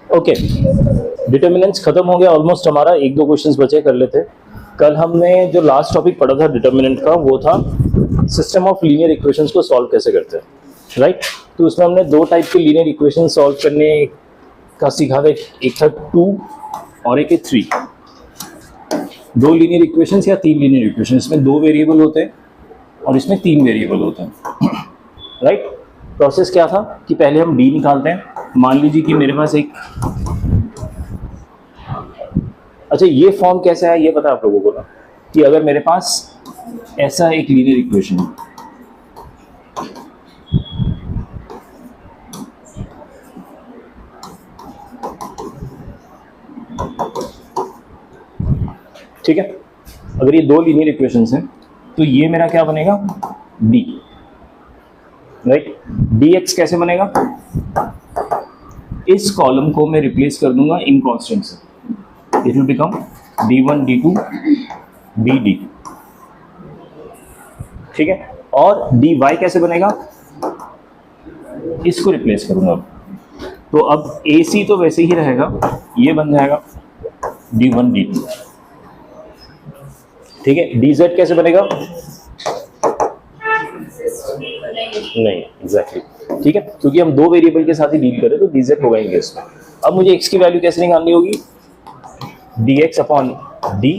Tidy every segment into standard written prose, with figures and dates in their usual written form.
Okay, determinants खत्म हो गया ऑलमोस्ट, हमारा एक दो क्वेश्चंस बचे, कर लेते। कल हमने जो लास्ट टॉपिक पढ़ा था डिटर्मिनेंट का, वो था सिस्टम ऑफ लीनियर इक्वेशंस को सॉल्व कैसे करते हैं, राइट। तो उसमें हमने दो टाइप के लीनियर इक्वेशन सॉल्व करने का सीखा था, एक था 2 और एक है 3। दो लीनियर इक्वेशंस या 3 लीनियर इक्वेशन, इसमें 2 वेरिएबल होते हैं और इसमें 3 वेरिएबल होते हैं, राइट। प्रोसेस क्या था कि पहले हम डी निकालते हैं। मान लीजिए कि मेरे पास एक, अच्छा ये फॉर्म कैसा है ये पता है आप लोगों को ना, कि अगर मेरे पास ऐसा एक लीनियर इक्वेशन है, ठीक है, अगर ये 2 लीनियर इक्वेशंस हैं तो ये मेरा क्या बनेगा, डी, राइट। dx कैसे बनेगा, इस कॉलम को मैं रिप्लेस कर दूंगा इन कांस्टेंट से, it will become d1 d2 dd, ठीक है। और dy कैसे बनेगा, इसको रिप्लेस करूंगा। तो अब ac तो वैसे ही रहेगा, ये बन जाएगा d1 d2, ठीक है। dz कैसे बनेगा, नहीं एग्जैक्टली, ठीक है, क्योंकि हम 2 वेरिएबल के साथ ही डील करें तो dz होगा ही इसमें। अब मुझे x की वैल्यू कैसे निकालनी होगी, dx upon d,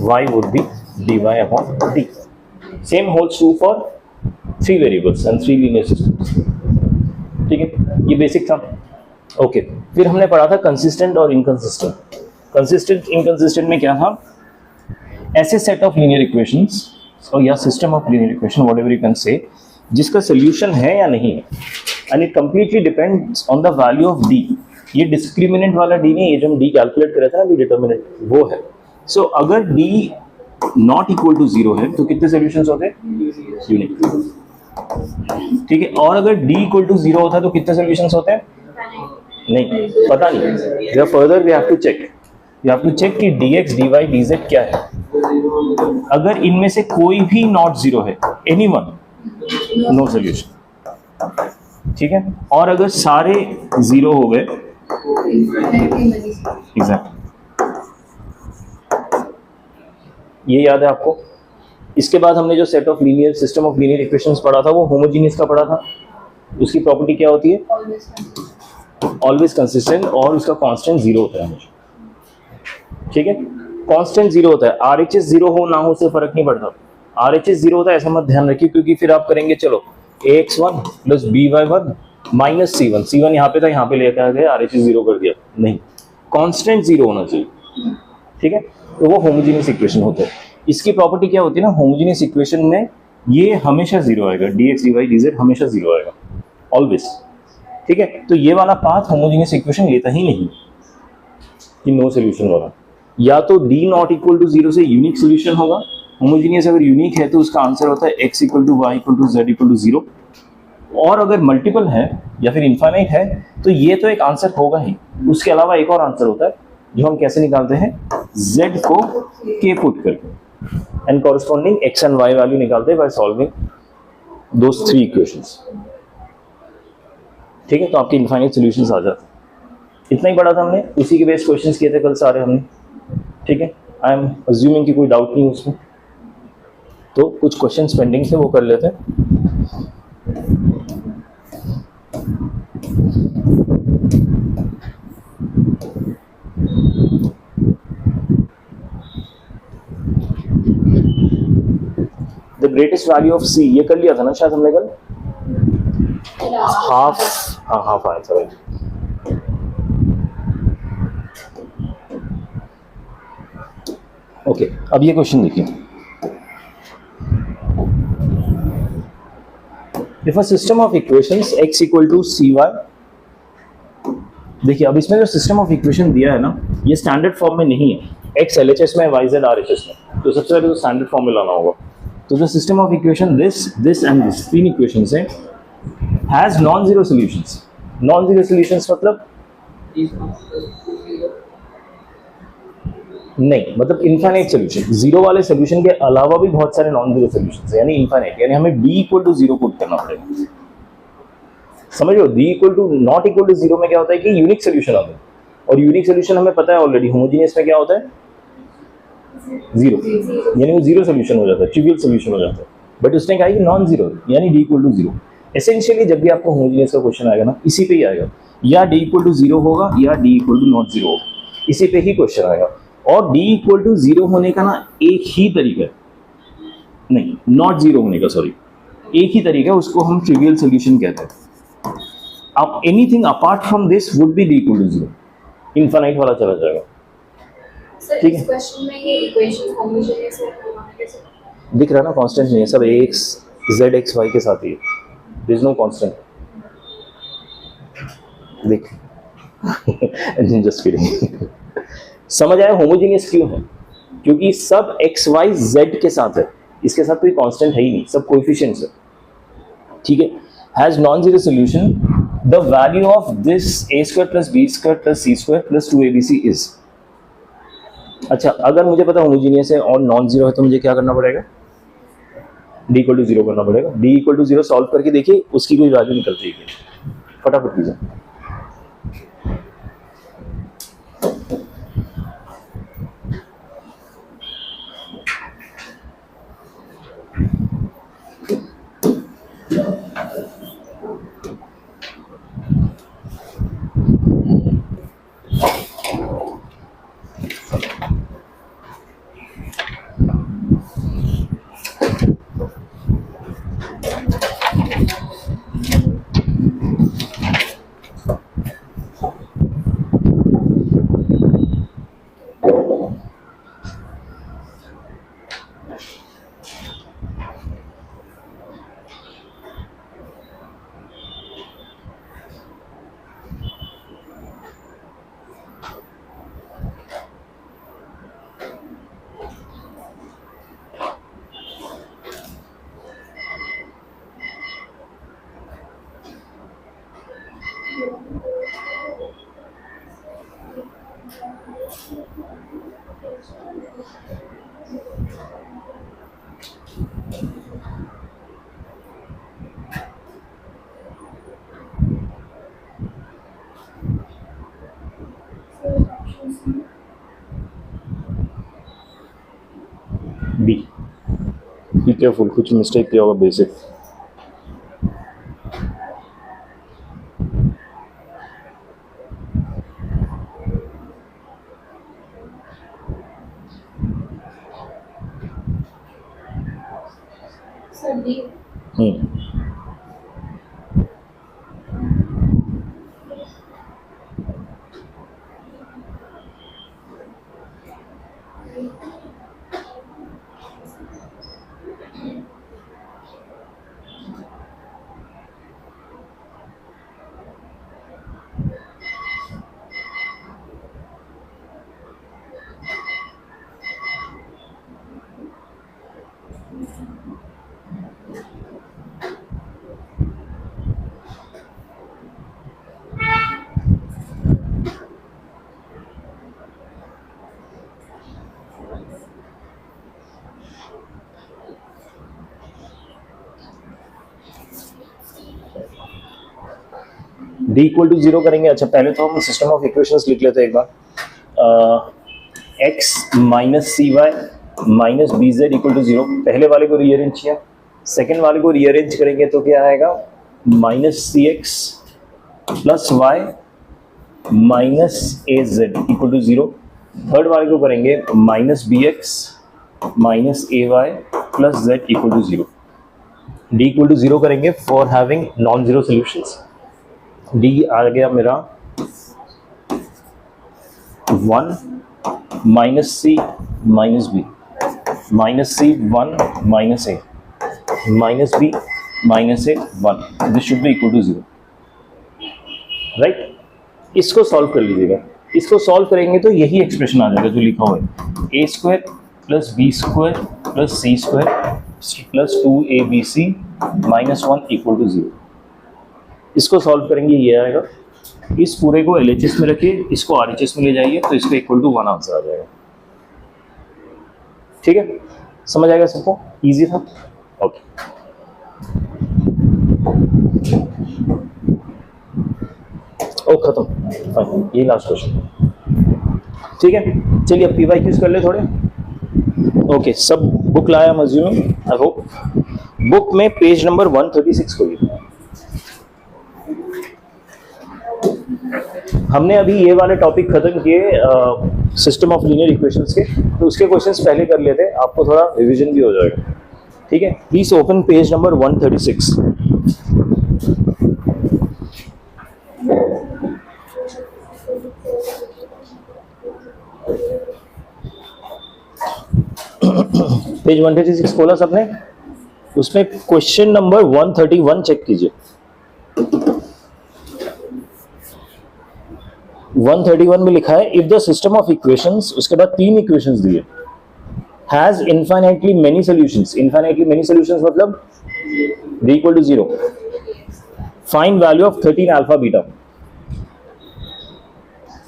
y would be dy upon d। Same holds true for 3 variables and 3 linear systems, ठीक है, ये बेसिक था। ओके, फिर हमने पढ़ा था कंसिस्टेंट और इनकंसिस्टेंट। कंसिस्टेंट इनकंसिस्टेंट में क्या था, ऐसे सेट ऑफ लीनियर इक्वेशंस और या system of linear equation whatever you can say, जिसका सोल्यूशन है या नहीं है, and it completely depends on the value of D. ये डिस्क्रिमिनेंट वाला डी नहीं, ये जो हम डी कैलकुलेट कर रहे थे ना, डिटर्मिनेंट वो है। सो अगर डी नॉट इक्वल टू 0 है तो कितने सोल्यूशंस होते हैं, यूनिक, ठीक है। और अगर डी इक्वल टू 0 होता है तो कितने सोल्यूशंस होते हैं, नहीं पता नहीं, further we have to check, you have to check कि dx dy dz क्या है। अगर इनमें से कोई भी नॉट 0 है, एनीवन, नो सोल्यूशन, ठीक है। और अगर सारे 0 हो गए, एग्जैक्ट, ये याद है आपको। इसके बाद हमने जो set of linear system of linear equations पढ़ा था वो होमोजीनियस का पढ़ा था। उसकी प्रॉपर्टी क्या होती है, ऑलवेज कंसिस्टेंट, और उसका कांस्टेंट 0 होता है हमेशा, ठीक है। कांस्टेंट 0 होता है, RHS 0 हो ना हो उससे फर्क नहीं पड़ता। RHS 0 होता है ऐसा मत ध्यान रखिए, क्योंकि फिर आप करेंगे चलो ax1 plus by1 minus c1, c1 यहाँ पे था, यहाँ पे लेकर आ गए RHS 0 कर दिया, नहीं, कांस्टेंट 0 होना चाहिए, ठीक है। तो वो होमोजेनियस इक्वेशन होता है। इसकी प्रॉपर्टी क्या होती है ना, होमोजेनियस इक्वेशन में ये हमेशा 0 आएगा, dx dy dz हमेशा 0 आएगा, ऑलवेज, ठीक है। तो ये वाला पाथ होमोजेनियस इक्वेशन लेता ही नहीं कि नो सोल्यूशन वाला। या तो d नॉट इक्वल टू 0 से यूनिक सोल्यूशन होगा, होमोजेनियस अगर यूनिक है तो उसका आंसर होता है x equal to y equal to z equal to 0, और अगर मल्टीपल है या फिर इनफाइनाइट है तो ये तो एक आंसर होगा ही। उसके अलावा एक और आंसर होता है जो हम कैसे निकालते हैं, z को k पुट करके and corresponding x and y value निकालते हैं बाय सॉल्विंग दोस 3 इक्वेशंस, ठीक है। तो आपके इनफाइनाइट सॉल्यूशंस आ जाते हैं। इतना ही पढ़ा था हमने, उसी के बेस्ड क्वेश्चंस किए थे कल सारे हमने, ठीक है। आई एम अज्यूमिंग कि कोई डाउट नहीं उसमें, तो कुछ क्वेश्चंस पेंडिंग थे वो कर लेते हैं। The greatest value of c, ये कर लिया था ना शायद हमने कल, हाफ, हाँ हाफ आया था। ओके, अब ये क्वेश्चन देखिए, if a system of equations x equal to cy, देखिए अब इसमें जो सिस्टम ऑफ इक्वेशन दिया है ना, ये स्टैंडर्ड फॉर्म में नहीं है, x LHS में, y Z RHS में, तो सबसे पहले तो स्टैंडर्ड फॉर्म में लाना होगा। तो जो system of equation this and this, 3 equations हैं, has non zero solutions. Non zero solutions मतलब नहीं, मतलब इनफाइनाइट सॉल्यूशन, जीरो वाले सॉल्यूशन के अलावा भी बहुत सारे नॉन जीरो सॉल्यूशंस हैं, यानी इनफाइनाइट, यानी हमें b इक्वल टू 0 पुट करना पड़ेगा। समझो D equal to not equal to zero में क्या होता है कि यूनिक सोल्यूशन आता है, और यूनिक सोल्यूशन हमें पता है ऑलरेडी, होमोजीनियस में क्या होता है जीरो, यानी वो जीरो सोल्यूशन हो जाता है, ट्रिवियल सोल्यूशन हो जाता है। बट उसने कहा कि नॉन जीरो यानी D equal to zero. Essentially जब भी आपको होमोजीनियस का क्वेश्चन आएगा ना, इसी पे ही आएगा, या डी इक्वल टू जीरो होगा या D equal to not zero होगा, इसी पे ही क्वेश्चन आएगा। और डी इक्वल टू जीरो होने का ना एक ही तरीका है, नहीं नॉट जीरो होने का, सॉरी, एक ही तरीका है, उसको हम ट्रिवियल सोल्यूशन कहते हैं। अब anything apart from this would be D equal to zero, infinite वाला चला जाएगा। ठीक है, क्वेश्चन में ये इक्वेशन होमोजेनियस है, दिख रहा है ना, कांस्टेंट नहीं है, सब ax z x y के साथ ही है, देयर इज नो कांस्टेंट, देख जस्ट किडिंग। समझ आया होमोजेनियस क्यों है? क्योंकि सब x y z के साथ है, इसके साथ कोई कांस्टेंट है ही नहीं, सब कोएफिशिएंट्स है। ठीक है, has non zero solution, the value of this a² + b² + c² + 2abc is. अच्छा, अगर मुझे पता होमोजीनियस है और नॉन जीरो है तो मुझे क्या करना पड़ेगा? डी इक्वल टू जीरो करना पड़ेगा। D equal to zero solve करके देखिए उसकी कोई वैल्यू निकलती है, फटाफट कीजिए। बी, बी केयरफुल, कुछ मिस्टेक किया होगा basic. Sir D D equal to zero करेंगे। अच्छा, पहले तो हम सिस्टम ऑफ इक्वेशंस लिख लेते हैं एक बार। x minus C Y minus B Z equal to zero, पहले वाले को रीअरेंज किया, सेकेंड वाले को रीअरेंज करेंगे तो क्या आएगा? Minus C X plus Y minus A Z equal to zero. Third वाले को करेंगे minus B X minus A Y plus Z equal to zero. D equal to zero करेंगे for having non zero solutions. D आ गया मेरा 1 minus C minus B minus C 1 minus A minus B minus A 1, this should be equal to zero, right. इसको solve कर लीजिएगा। इसको solve करेंगे तो यही एक्सप्रेशन आ जाएगा जो लिखा हुआ है, A square plus B square plus C square plus 2abc minus 1 equal to zero. इसको सॉल्व करेंगे, ये आएगा। इस पूरे को LHS में रखिए, इसको RHS में ले जाइए तो इसको इक्वल टू 1 आंसर आ जाएगा। ठीक है, समझ आएगा सबको? इजी था, ओके। ओ खत्म, फाइन, ये लास्ट क्वेश्चन। ठीक है, चलिए अब PYQs कर ले थोड़े। ओके, सब बुक लाया मज्यूम, आई होप। बुक में पेज नंबर 136 खोलिए। हमने अभी ये वाले टॉपिक खत्म किए सिस्टम ऑफ लीनियर इक्वेशंस के, तो उसके क्वेश्चंस पहले कर लेते, आपको थोड़ा रिवीजन भी हो जाएगा। ठीक है, please open page number 136। Page 136 खोला सबने, उसमें क्वेश्चन नंबर 131 चेक कीजिए। 131 में लिखा है if the system of equations, उसके बाद 3 इक्वेशंस दिए, has infinitely many solutions. Infinitely many solutions मतलब d equal to 0, find value of 13 alpha beta.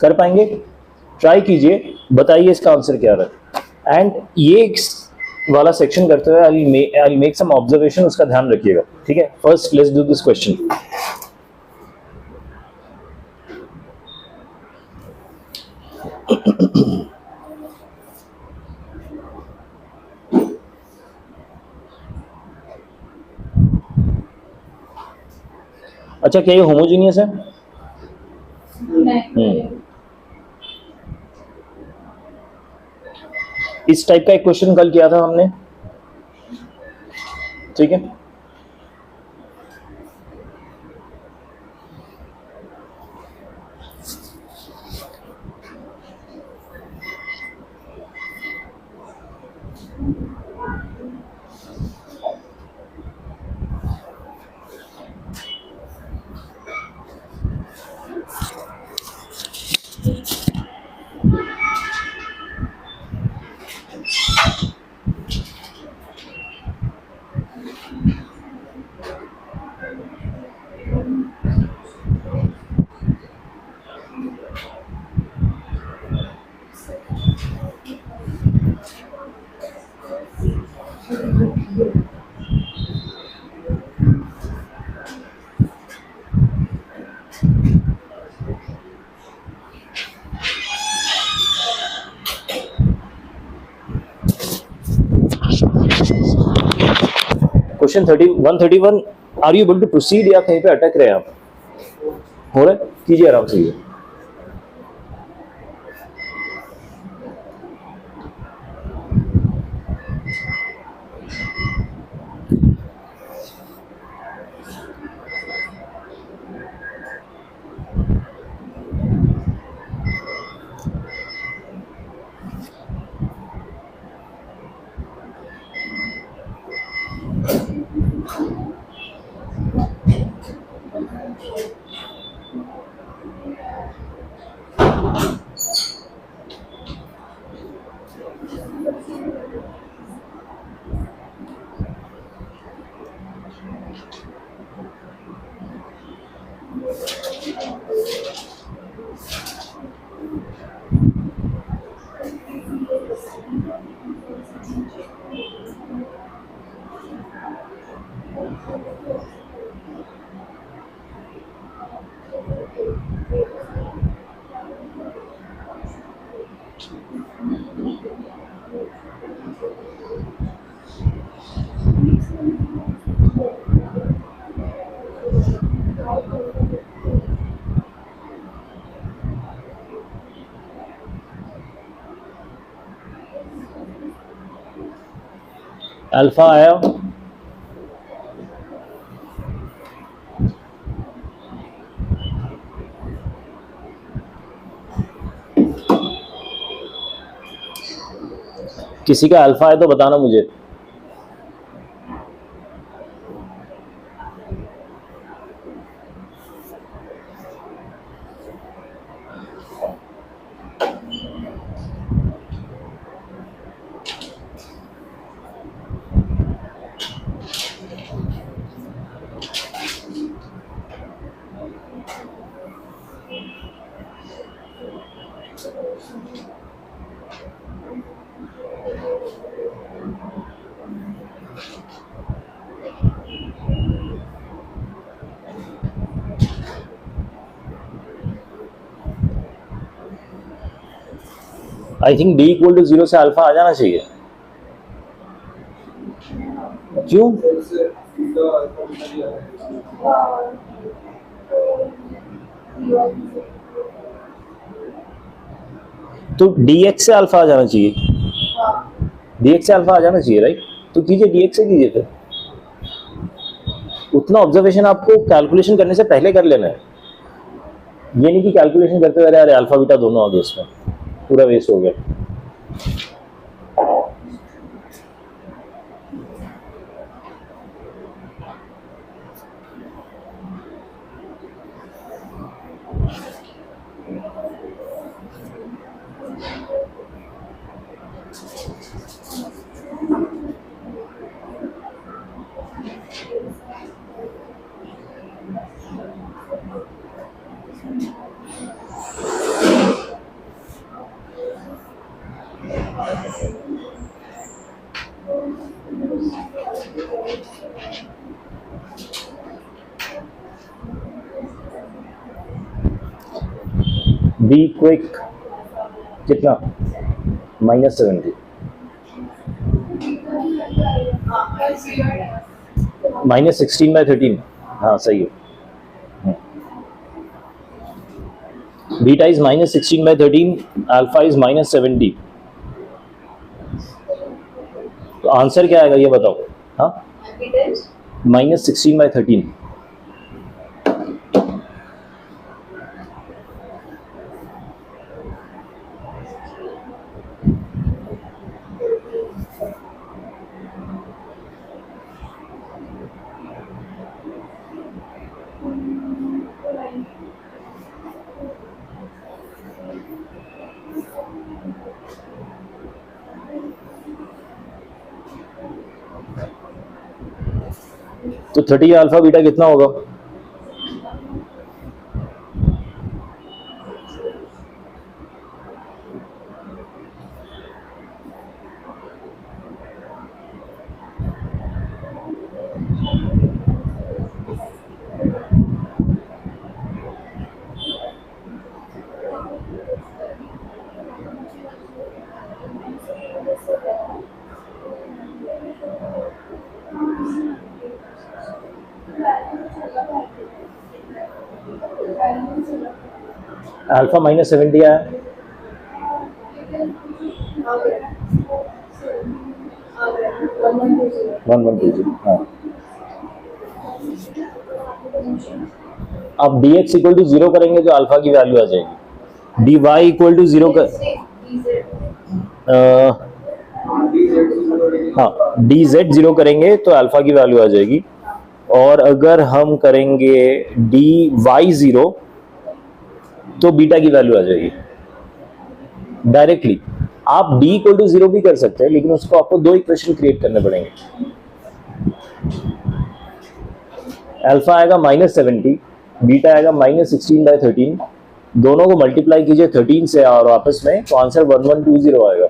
कर पाएंगे? ट्राई कीजिए, बताइए इसका आंसर क्या रहा। एंड ये वाला सेक्शन करते हुए आई मेक सम ऑब्जर्वेशन, उसका ध्यान रखिएगा। ठीक है, first let's do this question. अच्छा, क्या ये होमोजीनियस है? इस टाइप का एक क्वेश्चन कल किया था हमने। ठीक है, question 131, are you able to proceed या कहीं पे अटक रहे हैं आप? हो रहा है, कीजिए आराम से। अल्फा आया, किसी का अल्फा है तो बताना मुझे। I think D equal to 0 से अल्फा आ जाना चाहिए। क्यों? तो dx से अल्फा आ जाना चाहिए, dx से अल्फा आ जाना चाहिए, राइट? तो कीजिए, dx से कीजिए फिर। उतना ऑब्जर्वेशन आपको कैलकुलेशन करने से पहले कर लेना है, ये नहीं कि कैलकुलेशन करते हुए अरे अल्फा बीटा दोनों आ गए, इसमें पूरा वेस्ट हो गया। बी क्विक कितना? -70, -16/13। हाँ सही है। Beta is -16/13, alpha is -70। तो आंसर क्या आएगा ये बताओ? हाँ, -16/13। तो 30 अल्फा बीटा कितना होगा? अल्फा -70 आया, हाँ। अब dx इक्वल टू 0 करेंगे तो अल्फा की वैल्यू आ जाएगी। dy इक्वल टू 0 कर हाँ, dz 0 करेंगे तो अल्फा की वैल्यू आ जाएगी। और अगर हम करेंगे dy 0 तो बीटा की वैल्यू आ जाएगी डायरेक्टली। आप d इक्वल टू 0 भी कर सकते हैं, लेकिन उसको आपको दो इक्वेशन क्रिएट करने पड़ेंगे। अल्फा आएगा -70, बीटा आएगा -16/13। दोनों को मल्टीप्लाई कीजिए 13 से और आपस में, तो आंसर 1120 आएगा।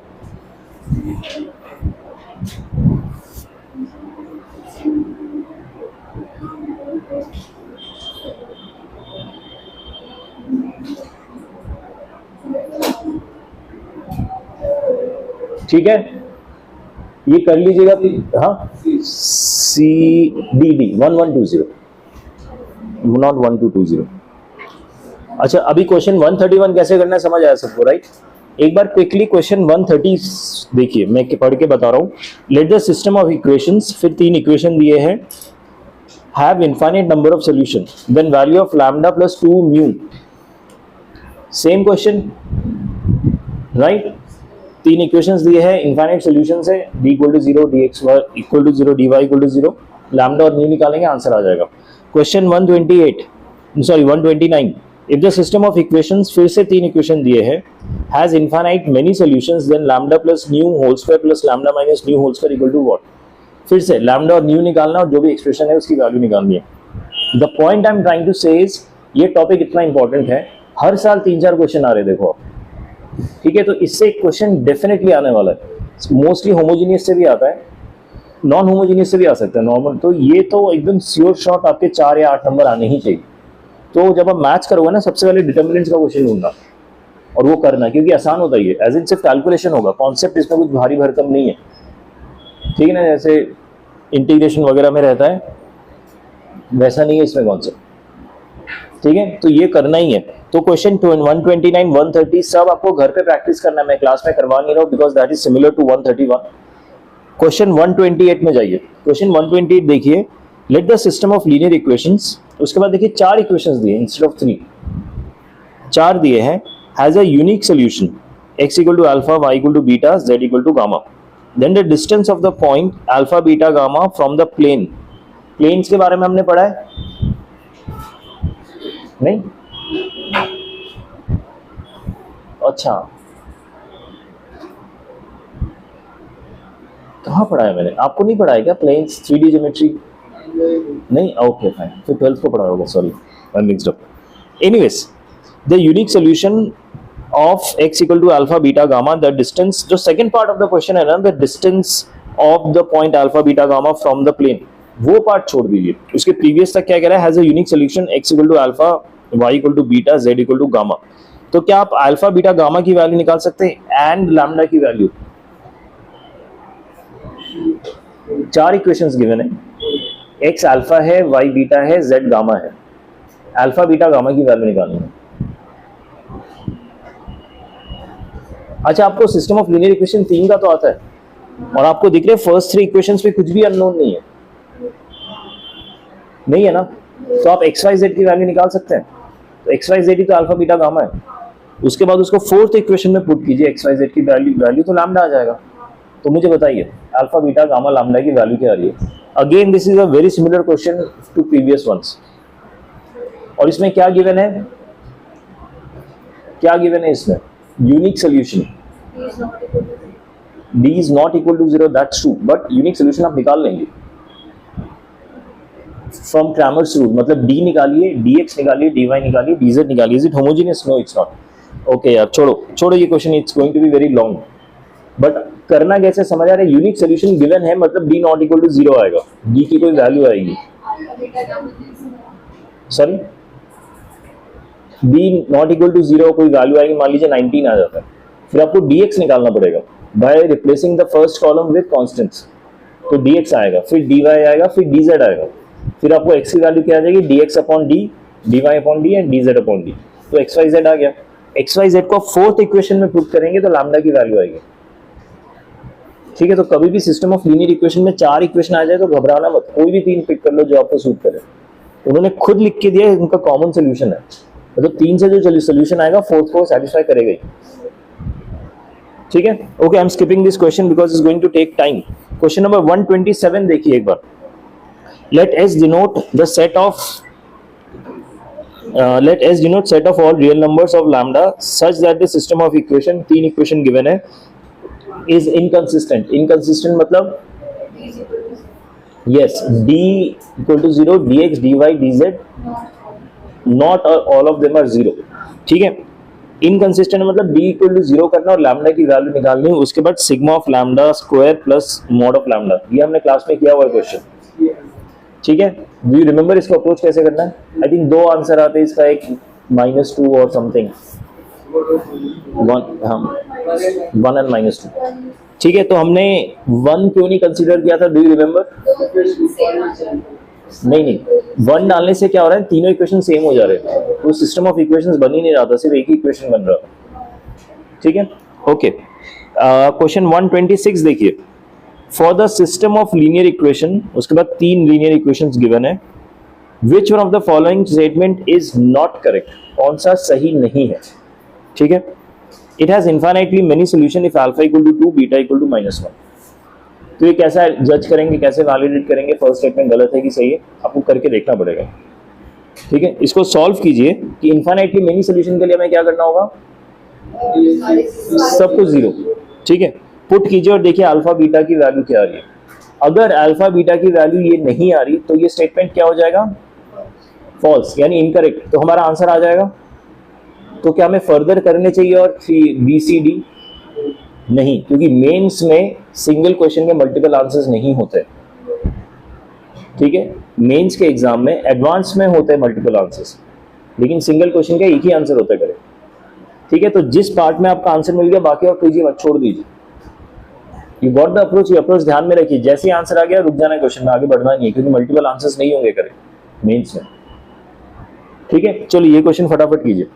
ठीक है, ये कर लीजिएगा। हाँ, CDD 1120, नॉट 1220। अच्छा, अभी क्वेश्चन 131 कैसे करना है समझ आया सबको, राइट? एक बार क्विकली क्वेश्चन 130 देखिए, मैं पढ़ के बता रहा हूँ। Let the system of equations, फिर 3 इक्वेशन दिए हैं, have infinite number of solution, then value of lambda plus 2 mu. Same question, right? 3 equations दिए हैं, इनफाइनाइट सॉल्यूशन से, d equal to 0, dx equal to 0, dy equal to 0, lambda और mu निकालेंगे, answer आ जाएगा। Question 129, if the system of equations, फिर से 3 equation दिए हैं, has infinite many solutions, then lambda plus mu whole square plus lambda minus mu whole square equal to what? फिर से लैम्डा और न्यू निकालना और जो भी एक्सप्रेशन है उसकी वैल्यू निकालनी है। The point I am trying to say is, ये टॉपिक इतना इंपॉर्टेंट है, हर साल 3-4 क्वेश्चन आ रहे, देखो आप, ठीक है? तो इससे एक क्वेश्चन डेफिनेटली आने वाला है। मोस्टली होमोजीनियस से भी आता है, नॉन होमोजीनियस से भी आ सकता है नॉर्मल। तो ये तो एकदम श्योर शॉट आपके 4 या 8 नंबर आने ही चाहिए। तो जब आप मैच करोगे ना, सबसे पहले डिटर्मिनेंट्स का क्वेश्चन ढूंढना, और वो करना, क्योंकि आसान होता है ये, एज इन सिर्फ कैलकुलेशन होगा, कॉन्सेप्ट इसमें कुछ भारी भरकम नहीं है, ठीक है ना, जैसे इंटीग्रेशन वगैरह में रहता है वैसा नहीं है इसमें कॉन्सेप्ट, ठीक है। तो ये करना ही है। तो क्वेश्चन 129, 130 सब आपको घर पे प्रैक्टिस करना है, मैं क्लास में करवा नहीं रहा हूँ because that is similar to 131। Question 128 में जाइए। क्वेश्चन 128 देखिए, let the system of linear equations, उसके बाद देखिए 4 इक्वेशंस दिए इंस्टेड ऑफ 3, 4 दिए हैं, has a unique solution x equal to alpha, y equal to beta, z equal to gamma, then the distance of the point alpha beta gamma from the plane. Planes के बारे में हमने पढ़ा है नहीं? अच्छा, कहाँ पढ़ा है मैंने? आपको नहीं पढ़ा है क्या प्लेन्स, 3D ज्योमेट्री? नहीं, ओके फाइन, फिर 12th को पढ़ा होगा, sorry I mixed up. Anyways, the unique solution of x equal to alpha beta gamma, the distance, जो second part of the question है ना, the distance of the point alpha beta gamma from the plane, वो पार्ट छोड़ दीजिए। उसके previous तक क्या कह रहा है, has a unique solution x equal to alpha, y equal to beta, z equal to gamma. तो क्या आप अल्फा बीटा गामा की वैल्यू निकाल सकते हैं एंड लैम्डा की वैल्यू? 4 इक्वेशंस गिवन है, x अल्फा है, y बीटा है, z गामा है, अल्फा बीटा गामा की वैल्यू निकालनी है। अच्छा, आपको सिस्टम ऑफ लीनियर इक्वेशन 3 का तो आता है और आपको दिख रहे फर्स्ट 3 इक्वेशंस पे कुछ भी अननोन नहीं है, नहीं है ना? तो आप x y z की वैल्यू निकाल सकते हैं। तो x y z ही तो अल्फा बीटा गामा है। उसके बाद उसको 4th इक्वेशन में पुट कीजिए, x y z की वैल्यू तो लैम्डा आ जाएगा। तो मुझे बताइए अल्फा बीटा गामा लैम्डा की वैल्यू क्या आ रही है? Again this is a very similar question to previous ones. और इसमें क्या गिवन है, क्या गिवन है इसमें? Unique solution, d is not equal to 0, that's true, but unique solution आप निकाल लेंगे फ्रॉम क्रैमर्स रूल, मतलब d निकालिए, dx निकालिए, dy निकालिए, dz निकालिए। Is it homogeneous? No it's not. Okay यार, छोड़ो ये question, it's going to be very long, but करना कैसे समझ आ रहा है? यूनिक सोल्यूशन गिवन है मतलब d नॉट इक्वल टू 0 आएगा, d की कोई वैल्यू आएगी, sorry d not equal to 0 कोई वैल्यू आएगी, मान लीजिए 19 आ जाता है, फिर आपको dx निकालना पड़ेगा by replacing the first column with constants. तो dx आएगा, फिर dy आएगा, फिर dz आएगा, फिर आपको x की वैल्यू क्या आ जाएगी? dx upon d, dy upon d and dz upon d। तो xyz आ गया। xyz को 4th इक्वेशन में पुट करेंगे तो लैम्डा की वैल्यू आएगी, ठीक है। तो कभी भी सिस्टम ऑफ लीनियर इक्वेशन में 4 इक्वेशन आ जाए तो घबराना मत, कोई भी 3 पिक कर लो जो आपको सूट करे। उन्होंने खुद लिख के दिया, उनका कॉमन सोल्यूशन है, मतलब 3 से जो सोल्यूशन आएगा 4th को सेटिस्फाई करेगा ही, ठीक है। Okay, I am skipping this question because is going to take time. Question number 127 देखिए एक बार। Let S denote the set of set of all real numbers of lambda such that the system of equation, 3 equation given है, is inconsistent। inconsistent मतलब yes, d equal to 0, dx, dy, dz not all of them are 0, ठीक है। Inconsistent मतलब d equal to 0 करना और lambda की value निकालनी है, उसके बाद sigma of lambda square plus mod of lambda, ये हमने क्लास में किया हुआ है क्वेश्चन, ठीक है। डू यू रिमेंबर इसको अप्रोच कैसे करना है? आई थिंक 2 आंसर आते हैं इसका, एक -2 और समथिंग 1, हाँ 1 एंड -2, ठीक है। तो हमने 1 क्यों नहीं कंसीडर किया था? Do you remember? नहीं 1 डालने से क्या हो रहा है, तीनों इक्वेशन सेम हो जा रहे हैं, तो सिस्टम ऑफ इक्वेशंस बन ही नहीं रहा था, सिर्फ एक ही इक्वेशन बन रहा, ठीक है। ओके, क्वेश्चन 126 देखिए। For the system of linear equation, उसके बाद 3 लीनियर इक्वेशंस गिवन है, which one of the following statement is not correct, कौन सा सही नहीं है, ठीक है। It has infinitely many solution if alpha equal to 2, beta equal to -1। तो ये कैसा जज करेंगे, कैसे वैलिडेट करेंगे फर्स्ट स्टेटमेंट गलत है कि सही है, आपको करके देखना पड़ेगा, ठीक है। इसको सॉल्व कीजिए कि इनफाइनाइटली मेनी सॉल्यूशन के लिए हमें क्या करना होगा, सब कुछ 0, ठीक है। पुट कीजिए और देखिए अल्फा बीटा की वैल्यू क्या आ रही है। अगर अल्फा बीटा की वैल्यू ये नहीं आ रही तो ये स्टेटमेंट क्या हो जाएगा, फॉल्स, यानी इनकरेक्ट। तो हमारा आंसर आ जाएगा। तो क्या हमें फर्दर करने चाहिए और BCD? नहीं, क्योंकि मेंस में सिंगल क्वेश्चन के मल्टीपल आंसर्स नहीं होते, ठीक है। मेंस के एग्जाम में, एडवांस में होते हैं मल्टीपल आंसर्स, लेकिन सिंगल क्वेश्चन का एक ही आंसर होता है, ठीक है, तो जिस पार्ट में आपका आंसर मिल गया बाकी और कीजिए मत, छोड़ दीजिए। यू गॉट द अप्रोच, ये अप्रोच ध्यान में रखिए, जैसे ही आंसर आ गया रुक जाना है क्वेश्चन में, आगे बढ़ना नहीं है, क्योंकि मल्टीपल आंसर्स नहीं होंगे करें मेंस में। ठीक है, चलिए ये क्वेश्चन फटाफट कीजिए।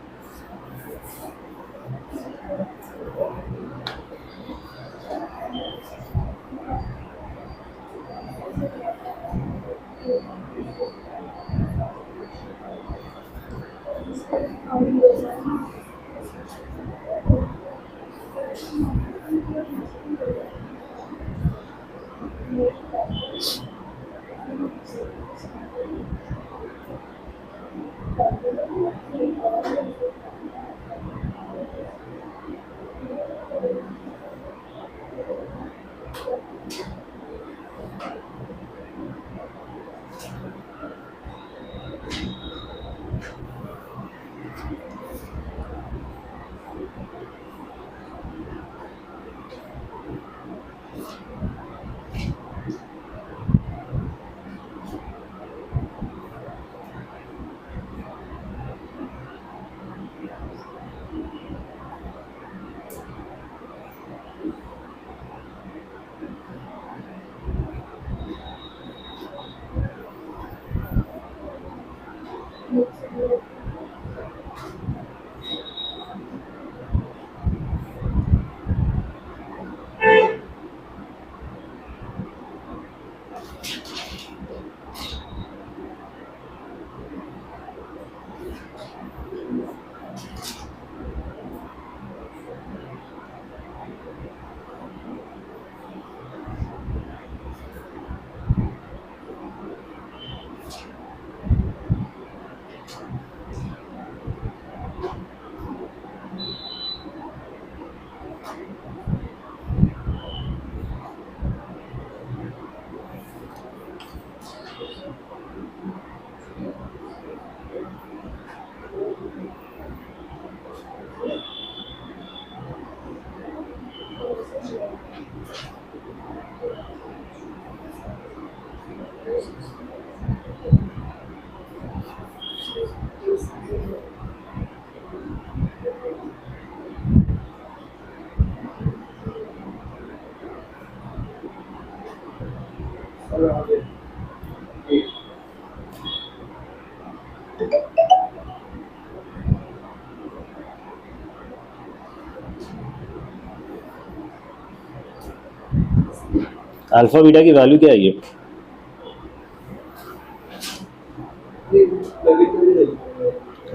अल्फा बीटा की वैल्यू क्या है ये?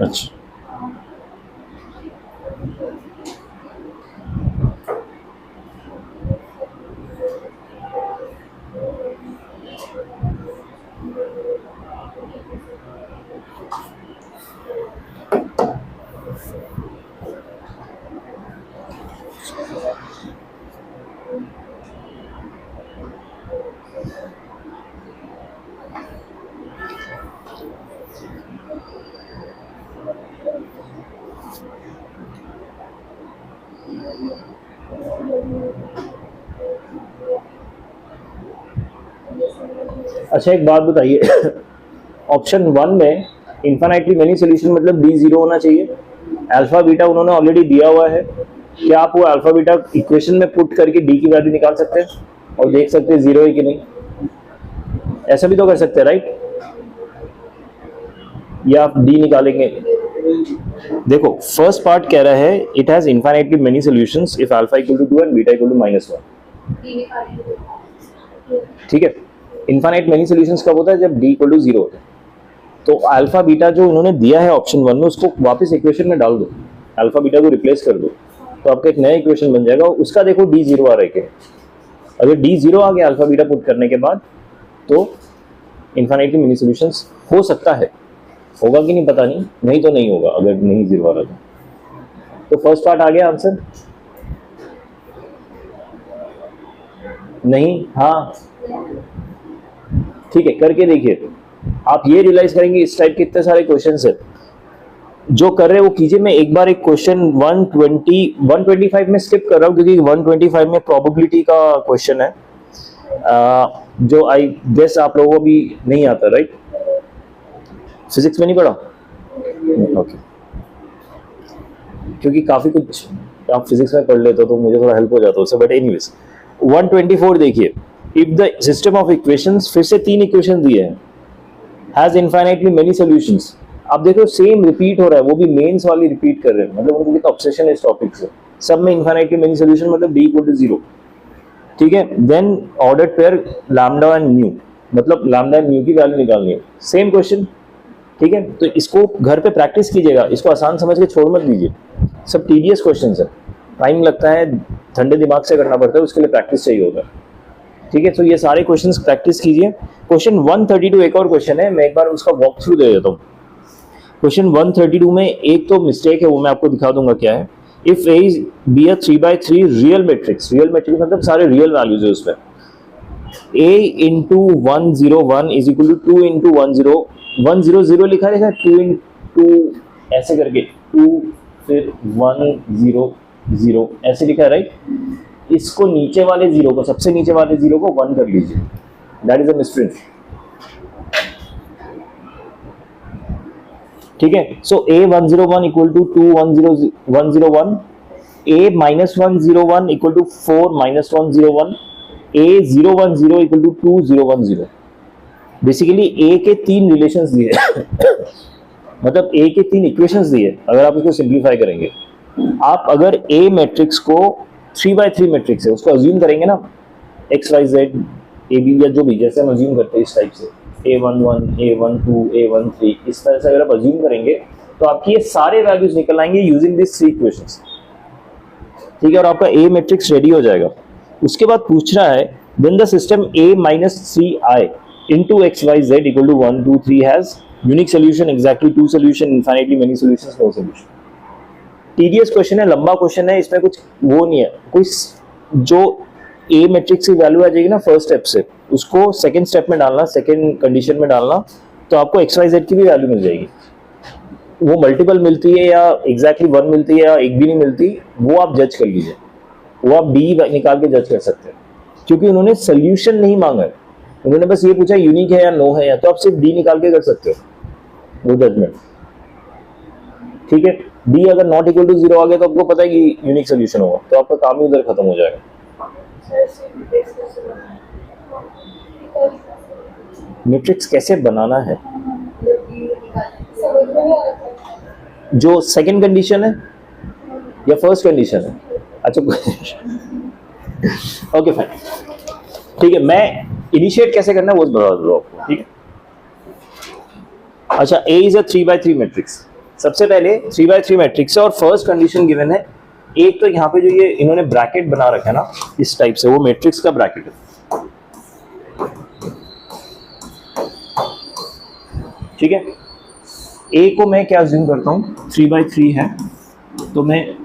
अच्छा, अच्छा एक बात बताइए, ऑप्शन 1 में इन्फिनिटली मेनी सोल्यूशन मतलब डी जीरो होना चाहिए, अल्फा बीटा उन्होंने ऑलरेडी दिया हुआ है, क्या आप वो अल्फा बीटा इक्वेशन में पुट करके डी की वैल्यू निकाल सकते हैं और देख सकते हैं जीरो है कि नहीं? ऐसा भी तो कर सकते हैं राइट? या आप डी निकालेंगे? देखो फर्स्ट पार्ट कह रहा है it has infinitely many solutions if alpha equal to 2 and beta equal to -1। ठीक है, इन्फिनिट मेनी सॉल्यूशंस कब होता है? जब डी इक्वल टू 0 होता है। तो अल्फा बीटा जो उन्होंने दिया है ऑप्शन 1 में उसको वापस इक्वेशन में डाल दो, अल्फा बीटा को रिप्लेस कर दो, तो आपका एक नया इक्वेशन बन जाएगा। उसका देखो डी 0 आ रहा है क्या? अगर डी 0 आ गया अल्फा बीटा पुट करने के बाद तो इन्फिनिटली मेनी सॉल्यूशंस हो सकता है, होगा कि नहीं पता नहीं, नहीं तो नहीं होगा अगर नहीं 0 आ रहा तो फर्स्ट पार्ट आ गया आंसर? नहीं? हाँ ठीक है, करके देखिए, आप ये रियलाइज करेंगे इस टाइप के इतने सारे क्वेश्चंस है जो कर रहे हैं वो कीजिए। मैं एक बार एक क्वेश्चन 125 में स्किप कर रहा हूँ क्योंकि 125 में प्रोबेबिलिटी का क्वेश्चन है जो आई गेस आप लोगों को भी नहीं आता राइट? फिजिक्स में नहीं पढ़ा? ओके क्योंकि काफ़ी कुछ आप फिजिक्स में पढ़ लेते हो तो मुझे थोड़ा हेल्प हो जाता है उससे, बट एनीवेज 124 देखिए, if the system of equations, फिर से 3 इक्वेशन दिए हैं, हैज इनफाइनाइटली मेनी सॉल्यूशंस। आप देखो सेम रिपीट हो रहा है, वो भी मेंस वाली रिपीट कर रहे हैं, मतलब उनको कितना ऑब्सेशन है इस टॉपिक से। सब में इनफाइनाइटली मेनी सॉल्यूशन मतलब d इक्वल टू 0, ठीक है। Then ordered pair lambda and mu, मतलब लैम्डा एंड म्यू की वैल्यू निकालनी है, सेम क्वेश्चन, ठीक है। तो इसको घर पे प्रैक्टिस कीजिएगा, इसको आसान समझ के छोड़ मत दीजिए, सब टीडियस क्वेश्चन है, टाइम लगता है, ठंडे दिमाग से करना पड़ता है, उसके लिए प्रैक्टिस चाहिए होगा, ठीक है। तो ये सारे क्वेश्चंस प्रैक्टिस कीजिए। क्वेश्चन 132 एक और क्वेश्चन है, मैं एक बार उसका वॉक थ्रू दे देता हूँ। क्वेश्चन 132 में एक तो मिस्टेक है, वो मैं आपको दिखा दूंगा क्या है। If A be a 3x3 real matrix, real matrix मतलब सारे रियल वैल्यूज है उसमें, a into 101 is equal to 2 into 100 लिखा है, 2 इंटू ऐसे करके 2 फिर 100 ऐसे लिखा है, राइट। इसको नीचे वाले जीरो को, सबसे नीचे वाले जीरो को 1 कर लीजिए, दैट इज अ मिसप्रिंट, ठीक है। So a101 equal to 2 101, a minus 101 equal to 4 minus 101, a010 equal to 2010। Basically a के 3 रिलेशंस दिए मतलब a के 3 इक्वेशंस दिए। अगर आप इसको सिंप्लीफाई करेंगे, आप अगर a मैट्रिक्स को 3x3 मैट्रिक्स है उसको अज्यूम करेंगे ना, x y z a b या जो भी, जैसे हम अज्यूम करते हैं इस टाइप से, a11 a12 a13, इस तरह से अगर आप अज्यूम करेंगे तो आपकी ये सारे वैल्यूज निकल आएंगे यूजिंग दिस 3 इक्वेशंस, ठीक है। और आपका a मैट्रिक्स रेडी हो जाएगा। उसके बाद पूछ रहा है then the system a minus 3i into xyz equal to 1 2 3 has unique solution, exactly 2 solution, infinitely many solutions, no solution। Tedious question है, लंबा क्वेश्चन है, इसमें कुछ वो नहीं है, कोई जो a मैट्रिक्स की वैल्यू आ जाएगी ना फर्स्ट स्टेप से, उसको सेकंड स्टेप में डालना, सेकंड कंडीशन में डालना, तो आपको xyz की भी वैल्यू मिल जाएगी। वो मल्टीपल मिलती है या एग्जैक्टली 1 मिलती है या एक भी नहीं मिलती, वो आप जज कर लीजिए, वो आप डी निकाल के जज कर सकते हैं, क्योंकि उन्होंने सोल्यूशन नहीं मांगा है, उन्होंने बस ये पूछा यूनिक है या नो है, या तो आप सिर्फ डी निकाल के कर सकते हो वो जजमेंट, ठीक है। डी अगर नॉट इक्वल टू 0 आ गया तो आपको पता है कि यूनिक सोल्यूशन होगा, तो आपका काम ही उधर खत्म हो जाएगा। मैट्रिक्स कैसे बनाना है, जो सेकंड कंडीशन है या फर्स्ट कंडीशन है, अच्छा ओके फाइन, ठीक है। मैं इनिशिएट कैसे करना है वो बता दूंगा आपको, ठीक है। अच्छा, A is a 3x3 matrix, सबसे पहले 3x3 मैट्रिक्स है और फर्स्ट कंडीशन गिवन है। एक तो यहाँ पे जो ये इन्होंने ब्रैकेट बना रखा है ना इस टाइप से, वो मैट्रिक्स का ब्रैकेट है, ठीक है। A को मैं क्या अज्यूम करता हूँ, 3x3 है, तो मैं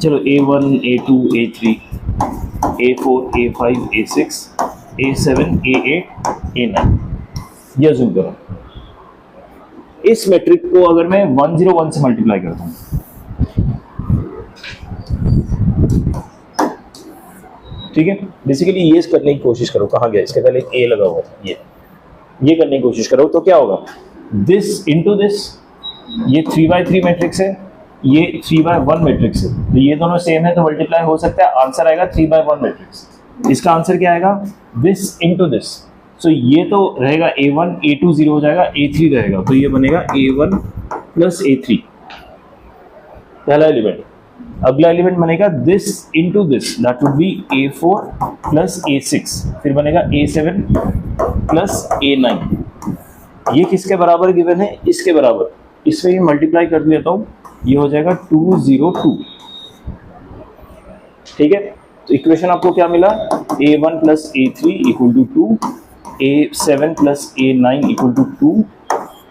चलो A1 A2 A3 A4 A5 A6 A7 A8 A9 ये अज्यूम करो। इस मैट्रिक को अगर मैं 101 से मल्टीप्लाई करता हूँ, ठीक है, बेसिकली ये करने की कोशिश करो, कहाँ गया, इसके पहले A लगा हुआ था, ये करने की कोशिश करो, तो क्या होगा, दिस इंटू दिस, ये 3x3 मैट्रिक्स है, ये 3x1 मैट्रिक्स है, तो ये दोनों सेम है तो मल्टीप्लाई हो सकता है, आंसर आएगा 3x1 मैट्रिक्स। इसका आंसर क्या आएगा, दिस इंटू दिस, सो ये तो रहेगा A1 A2 0 हो जाएगा, A3 रहेगा, तो ये बनेगा A1 प्लस A3, पहला एलिमेंट। अगला एलिमेंट बनेगा this into this, that would be A4 plus A6, फिर बनेगा A7 प्लस A9। ये किसके बराबर गिवन है, इसके बराबर, इसमें ये मल्टीप्लाई कर लेता हूँ, ये हो जाएगा 202, ठीक है। तो इक्वेशन आपको क्या मिला, A1 plus A3 equal to 2, A7 plus A9 equal to 2,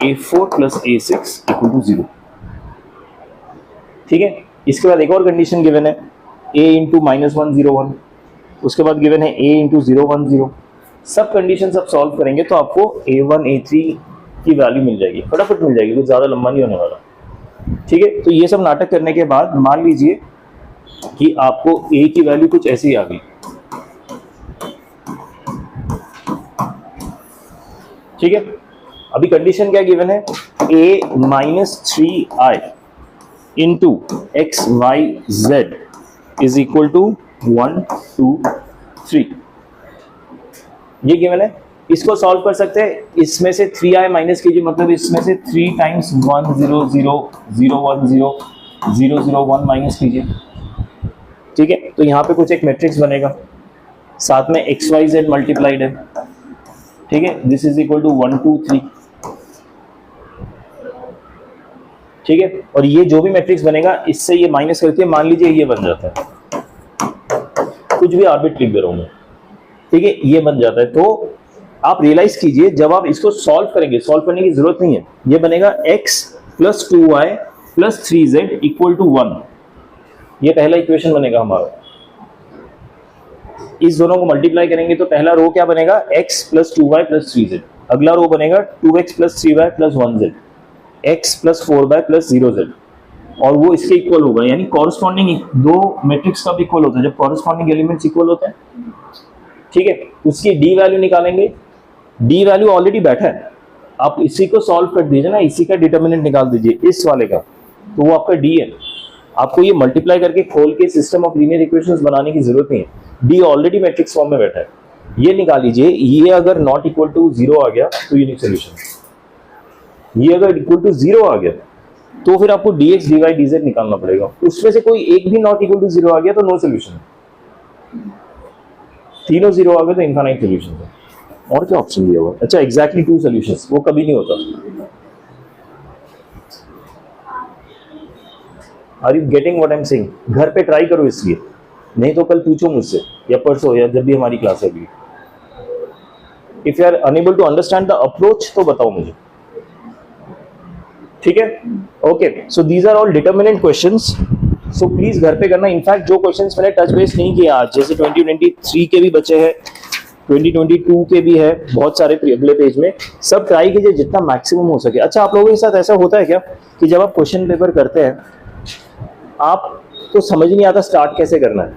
A4 plus A6 equal to 0, ठीक है। इसके बाद एक और कंडीशन गिवन है, A इंटू -101, उसके बाद गिवन है A इंटू 010। सब कंडीशन सब सॉल्व करेंगे तो आपको A1 A3 की वैल्यू मिल जाएगी, फटाफट मिल जाएगी, कुछ ज़्यादा लंबा नहीं होने वाला, ठीक है। तो ये सब नाटक करने के बाद मान लीजिए कि आपको A की वैल्यू कुछ ऐसी आ गई, ठीक है। अभी कंडीशन क्या गिवन है, A -3i into X Y Z is equal to 1 2 3। ये गिवन है, इसको सॉल्व कर सकते हैं। इसमें से 3i माइनस कीजिए, मतलब इसमें से 3 टाइम्स 1 0 0 0 1 0 0 0 1 माइनस कीजिए। ठीक है, तो यहाँ पे कुछ एक मैट्रिक्स बनेगा, साथ में एक्स वाई जेड मल्टीप्लाइड है। ठीक है, दिस इज इक्वल टू 1 2 3। ठीक है, और ये जो भी मैट्रिक्स बनेगा इससे ये माइनस करके मान लीजिए ये बन जाता है, कुछ भी आर्बिट लिख दे रहा हूं मैं। ठीक है, ये बन जाता है। तो आप रियलाइज कीजिए, जब आप इसको सॉल्व करेंगे, सॉल्व करने की जरूरत नहीं है, ये बनेगा x plus 2y plus 3z equal to 1। ये पहला इक्वेशन बनेगा हमारा। इस दोनों को मल्टीप्लाई करेंगे तो पहला रो क्या बनेगा, x plus 2y plus 3z। अगला रो बनेगा 2x plus 3y plus 1z, x plus 4y plus 0z, और वो इसके इक्वल होगा। यानी कॉरस्पॉन्डिंग दो मैट्रिक्स का भी इक्वल होता है जब कॉरस्पॉन्डिंग एलिमेंट्स इक्वल होते हैं। ठीक है, उसकी डी वैल्यू निकालेंगे। डी वैल्यू ऑलरेडी बैठा है, आप इसी को सॉल्व कर दीजिए ना, इसी का डिटर्मिनेंट निकाल दीजिए इस वाले का, तो वो आपका डी है। आपको ये मल्टीप्लाई करके खोल के सिस्टम ऑफ लीनियर इक्वेशंस बनाने की जरूरत नहीं है, डी ऑलरेडी मैट्रिक्स फॉर्म में बैठा है। ये निकाल लीजिए। ये अगर नॉट इक्वल टू 0 आ गया तो यूनिक सोल्यूशन। ये अगर इक्वल टू 0 आ गया तो फिर आपको dx dy dz निकालना पड़ेगा। उसमें से कोई एक भी नॉट इक्वल टू 0 आ गया तो नो सोल्यूशन। तीनों 0 आ गए तो इनफाइनाइट सोल्यूशन है। और क्या ऑप्शन दिया हुआ? अच्छा, एग्जैक्टली 2 सॉल्यूशंस, वो कभी नहीं होता। Are you getting what I am saying? घर पे ट्राई करो इसलिए, नहीं तो कल पूछो मुझसे या परसों या जब भी हमारी क्लास होगी। If you are unable to understand the approach तो बताओ मुझे। ठीक है, okay. So these are all determinant questions, so please घर पे करना। इनफैक्ट जो क्वेश्चंस मैंने टच बेस नहीं किया आज, जैसे 2023 के भी बचे हैं, 2022 के भी है बहुत सारे अगले पेज में, सब ट्राई कीजिए जितना मैक्सिमम हो सके। अच्छा, आप लोगों के साथ ऐसा होता है क्या कि जब आप क्वेश्चन पेपर करते हैं आप तो समझ नहीं आता स्टार्ट कैसे करना है,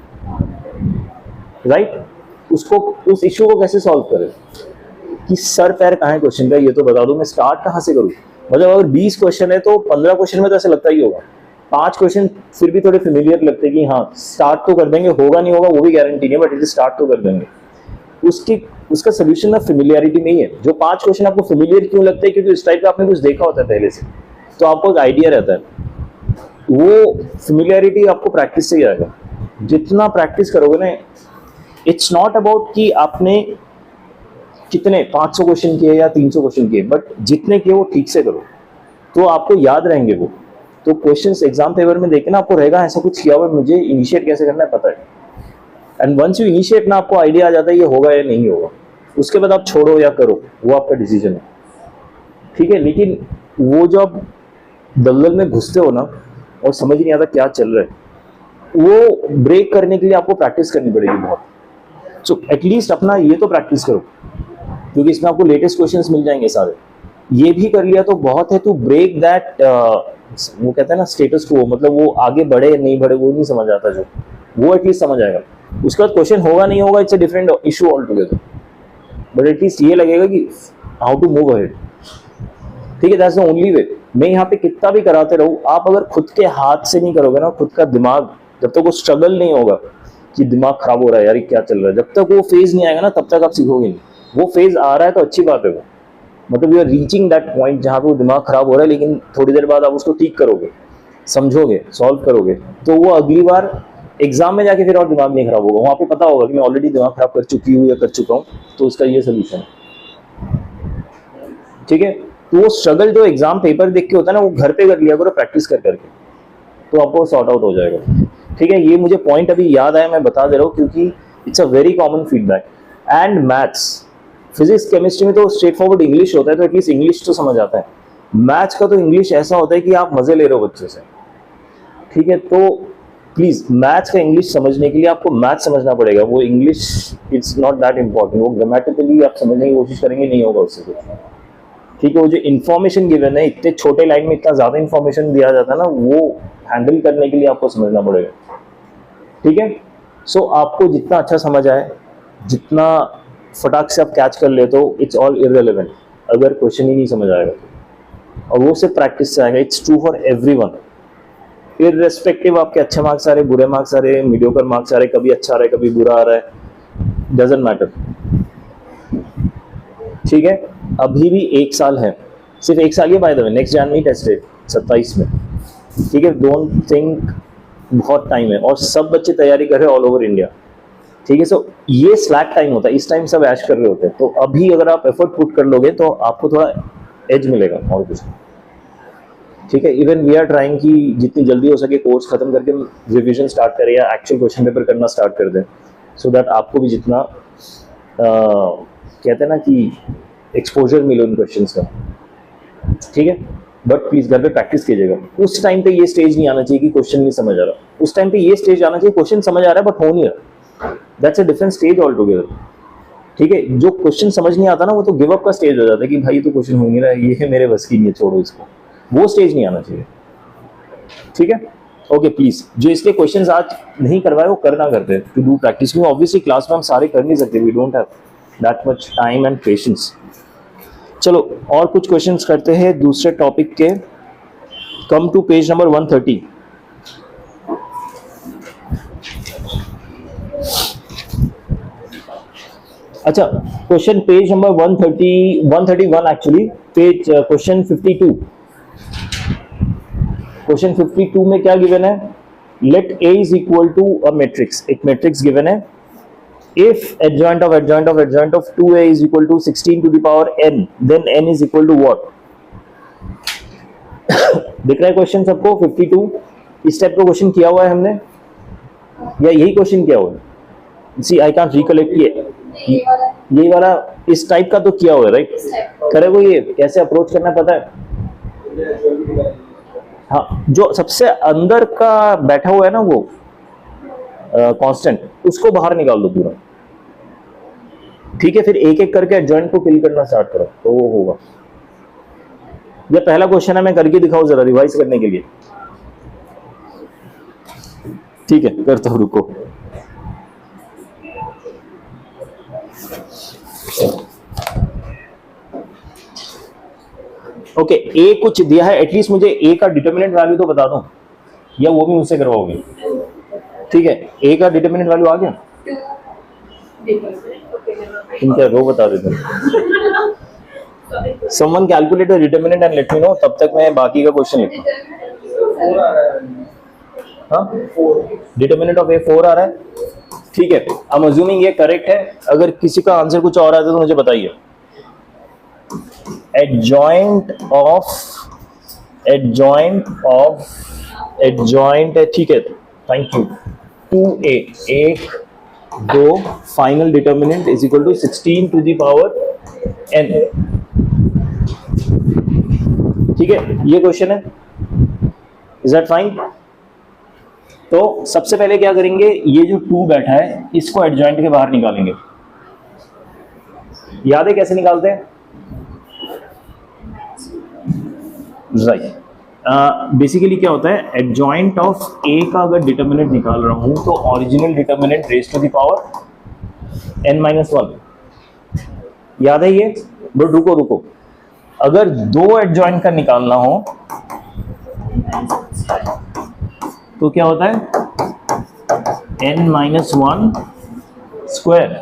राइट? उसको, उस इश्यू को कैसे सॉल्व करें कि सर पैर कहाँ है क्वेश्चन का, ये तो बता दो, मैं स्टार्ट कहाँ से करूँ? मतलब अगर 20 क्वेश्चन है तो 15 क्वेश्चन में तो ऐसा लगता ही होगा, 5 क्वेश्चन फिर भी थोड़े फेमिलियर लगते हैं कि हाँ स्टार्ट तो कर देंगे, होगा नहीं होगा वो भी गारंटी नहीं है, बट स्टार्ट तो कर देंगे। उसका सोल्यूशन ना फेमिलियरिटी में ही है। जो 5 क्वेश्चन आपको फेमिलियर क्यों लगते हैं? क्योंकि इस टाइप का आपने कुछ देखा होता है पहले से, तो आपको एक आइडिया रहता है। वो फेमिलियरिटी आपको प्रैक्टिस से ही आएगा। जितना प्रैक्टिस करोगे ना, इट्स नॉट अबाउट कि आपने कितने 500 क्वेश्चन किए या 300 क्वेश्चन किए, बट जितने किए वो ठीक से करो तो आपको याद रहेंगे वो। तो क्वेश्चंस एग्जाम पेपर में देखे ना, आपको रहेगा ऐसा कुछ किया हुआ, मुझे इनिशिएट कैसे करना है पता है। एंड वंस यू इनिशिएट ना, आपको आइडिया आ जाता है ये होगा या नहीं होगा। उसके बाद आप छोड़ो या करो, वो आपका डिसीजन है। ठीक है, लेकिन वो जो आप दलदल में घुसते हो ना और समझ नहीं आता क्या चल रहा है, वो ब्रेक करने के लिए आपको प्रैक्टिस करनी पड़ेगी बहुत। सो एटलीस्ट अपना ये तो प्रैक्टिस करो, क्योंकि इसमें आपको लेटेस्ट क्वेश्चंस मिल जाएंगे सारे। ये भी कर लिया तो बहुत है, टू ब्रेक दैट, वो कहते हैं ना स्टेटस को, मतलब वो आगे बढ़े नहीं बढ़े वो नहीं समझ आता, जो वो एटलीस्ट समझ आएगा। उसके बाद क्वेश्चन होगा नहीं होगा, it's a different issue all together, but at least ये लगेगा कि हाउ टू मूव अहेड। ठीक है, दैट्स द ओनली वे। मैं यहाँ पे कितना भी कराते रहूँ, आप अगर खुद के हाथ से नहीं करोगे ना, खुद का दिमाग, जब तक वो स्ट्रगल नहीं होगा कि दिमाग खराब हो रहा है यार क्या चल रहा है, जब तक वो फेज नहीं आएगा ना तब तक आप सीखोगे नहीं। वो फेज आ रहा है तो अच्छी बात है, वो मतलब you are reaching that point जहाँ पे वो दिमाग खराब हो रहा है, लेकिन थोड़ी देर बाद आप उसको ठीक करोगे, समझोगे, सॉल्व करोगे, तो वो अगली बार एग्जाम में जाके फिर और दिमाग नहीं खराब होगा। वहाँ पे पता होगा कि मैं ऑलरेडी दिमाग खराब कर चुकी हूँ या कर चुका हूँ, तो उसका ये सोल्यूशन है। ठीक है, तो वो स्ट्रगल जो एग्जाम पेपर देख के होता है ना, वो घर पे कर लिया करो प्रैक्टिस कर करके, तो आपको सॉर्ट आउट हो जाएगा। ठीक है, ये मुझे पॉइंट अभी याद आया, मैं बता दे रहा हूँ, क्योंकि it's a very common feedback. And maths, physics chemistry में तो स्ट्रेट फॉरवर्ड इंग्लिश होता है, तो एटलीस्ट इंग्लिश तो समझ आता है। मैथ्स का तो इंग्लिश ऐसा होता है कि आप मजे ले रहे हो बच्चे से। ठीक है, तो प्लीज मैथ्स का इंग्लिश समझने के लिए आपको मैथ्स समझना पड़ेगा। वो English it's not that important, वो ग्रामेटिकली आप समझने की कोशिश करेंगे नहीं होगा उससे कुछ। ठीक है, वो जो इन्फॉर्मेशन गिवन है, इतने छोटे लाइन में इतना ज्यादा इन्फॉर्मेशन दिया जाता है ना, वो हैंडल करने के लिए आपको समझना पड़ेगा। ठीक है, सो आपको जितना अच्छा समझ आए, जितना फटाक से आप कैच कर लेते हो, इट्स ऑल इररिलेवेंट अगर क्वेश्चन ही नहीं समझ आएगा, और वो सिर्फ प्रैक्टिस से आएगा। It's true for everyone. Irrespective आपके अच्छे मार्क्स आ रहे, बुरे मार्क्स आ रहे, मीडियोकर मार्क्स आ रहे, कभी अच्छा आ रहा है कभी बुरा आ रहा है, डजंट मैटर। ठीक है, अभी भी 1 साल है, सिर्फ 1 साल ही बाय द वे, नेक्स्ट जनवरी टेस्ट है 27 में। ठीक है, डोंट थिंक बहुत टाइम है, और सब बच्चे तैयारी कर रहे हैं ऑल ओवर इंडिया। ठीक है, सो ये स्लैक टाइम होता है, इस टाइम सब ऐश कर रहे होते हैं, तो अभी अगर आप एफर्ट पुट कर लोगे तो आपको थोड़ा एज मिलेगा और कुछ। ठीक है, इवन वी आर ट्राइंग कि जितनी जल्दी हो सके कोर्स खत्म करके रिवीजन स्टार्ट करें या एक्चुअल क्वेश्चन पेपर करना स्टार्ट कर दें, सो दैट आपको भी जितना कहते हैं ना कि एक्सपोजर मिले उन क्वेश्चंस का। ठीक है, बट प्लीज घर पे प्रैक्टिस कीजिएगा। उस टाइम पे ये स्टेज नहीं आना चाहिए कि क्वेश्चन नहीं समझ आ रहा, उस टाइम पे ये स्टेज आना चाहिए क्वेश्चन समझ आ रहा है बट हो नहीं रहा। That's a different stage all together. ठीक है, जो क्वेश्चन समझ नहीं आता ना वो तो गिव अप का स्टेज हो जाता है कि भाई तो क्वेश्चन हो नहीं रहा है, ये है मेरे बस की नहीं है, छोड़ो इसको, वो स्टेज नहीं आना चाहिए। ठीक है, ओके प्लीज, जो इसलिए क्वेश्चंस आज नहीं करवाए वो करना करते हैं टू डू प्रैक्टिस, क्योंकि ऑब्वियसली क्लास में हम सारे कर नहीं सकते, we don't have that much time and patience. चलो और कुछ क्वेश्चंस करते हैं दूसरे टॉपिक के। Come to page number 130। अच्छा, question page number 131 actually, page question 52। Question 52 में क्या गिवन है? Let A is equal to a matrix, एक मैट्रिक्स गिवन है। If adjoint of 2A is equal to 16 to the power n, then n is equal to what? दिख रहा है question सबको? 52 इस टाइप का क्वेश्चन किया हुआ है हमने या यही क्वेश्चन किया हुआ है? सी आई कांट रिकलेक्ट, यही वाला इस टाइप का तो किया हुआ है, राइट? करे को ये कैसे अप्रोच करना पता है? हाँ, जो सबसे अंदर का बैठा हुआ है ना वो कांस्टेंट, उसको बाहर निकाल दो पूरा। ठीक है, फिर एक एक करके एडजॉइंट को फिल करना स्टार्ट करो तो वो होगा। ये पहला क्वेश्चन है, मैं करके दिखाऊं जरा रिवाइज करने के लिए। ठीक है, करता हूं, रुको। ओके, ए कुछ दिया है, एटलीस्ट मुझे ए का डिटरमिनेंट वैल्यू तो बता दो, या वो भी मुझसे करवाओगे? ठीक है, ए का डिटरमिनेंट वैल्यू आ गया? तुम क्या रो बता देते? Someone calculate the determinant and let me know, तब तक मैं बाकी का क्वेश्चन लिखूं। हाँ, डिटरमिनेंट ऑफ ए 4 आ रहा है। ठीक है, आई एम अज्यूमिंग ये करेक्ट है। अगर किसी का आंसर कुछ और आता है तो मुझे बताइए। एडजॉइंट है, ठीक है, thank you. 2a 1 2 final determinant is equal to 16 to the power n। ठीक है, ये क्वेश्चन है, इज दैट फाइन? तो सबसे पहले क्या करेंगे, ये जो 2 बैठा है इसको एडजॉइंट के बाहर निकालेंगे। याद है कैसे निकालते हैं? राइट, बेसिकली क्या होता है, एडजॉइंट ऑफ ए का अगर डिटर्मिनेंट निकाल रहा हूं तो original determinant raise to the power n-1। याद है ये? बट रुको, अगर 2 एडजॉइंट का निकालना हो तो क्या होता है, n-1 स्क्वायर।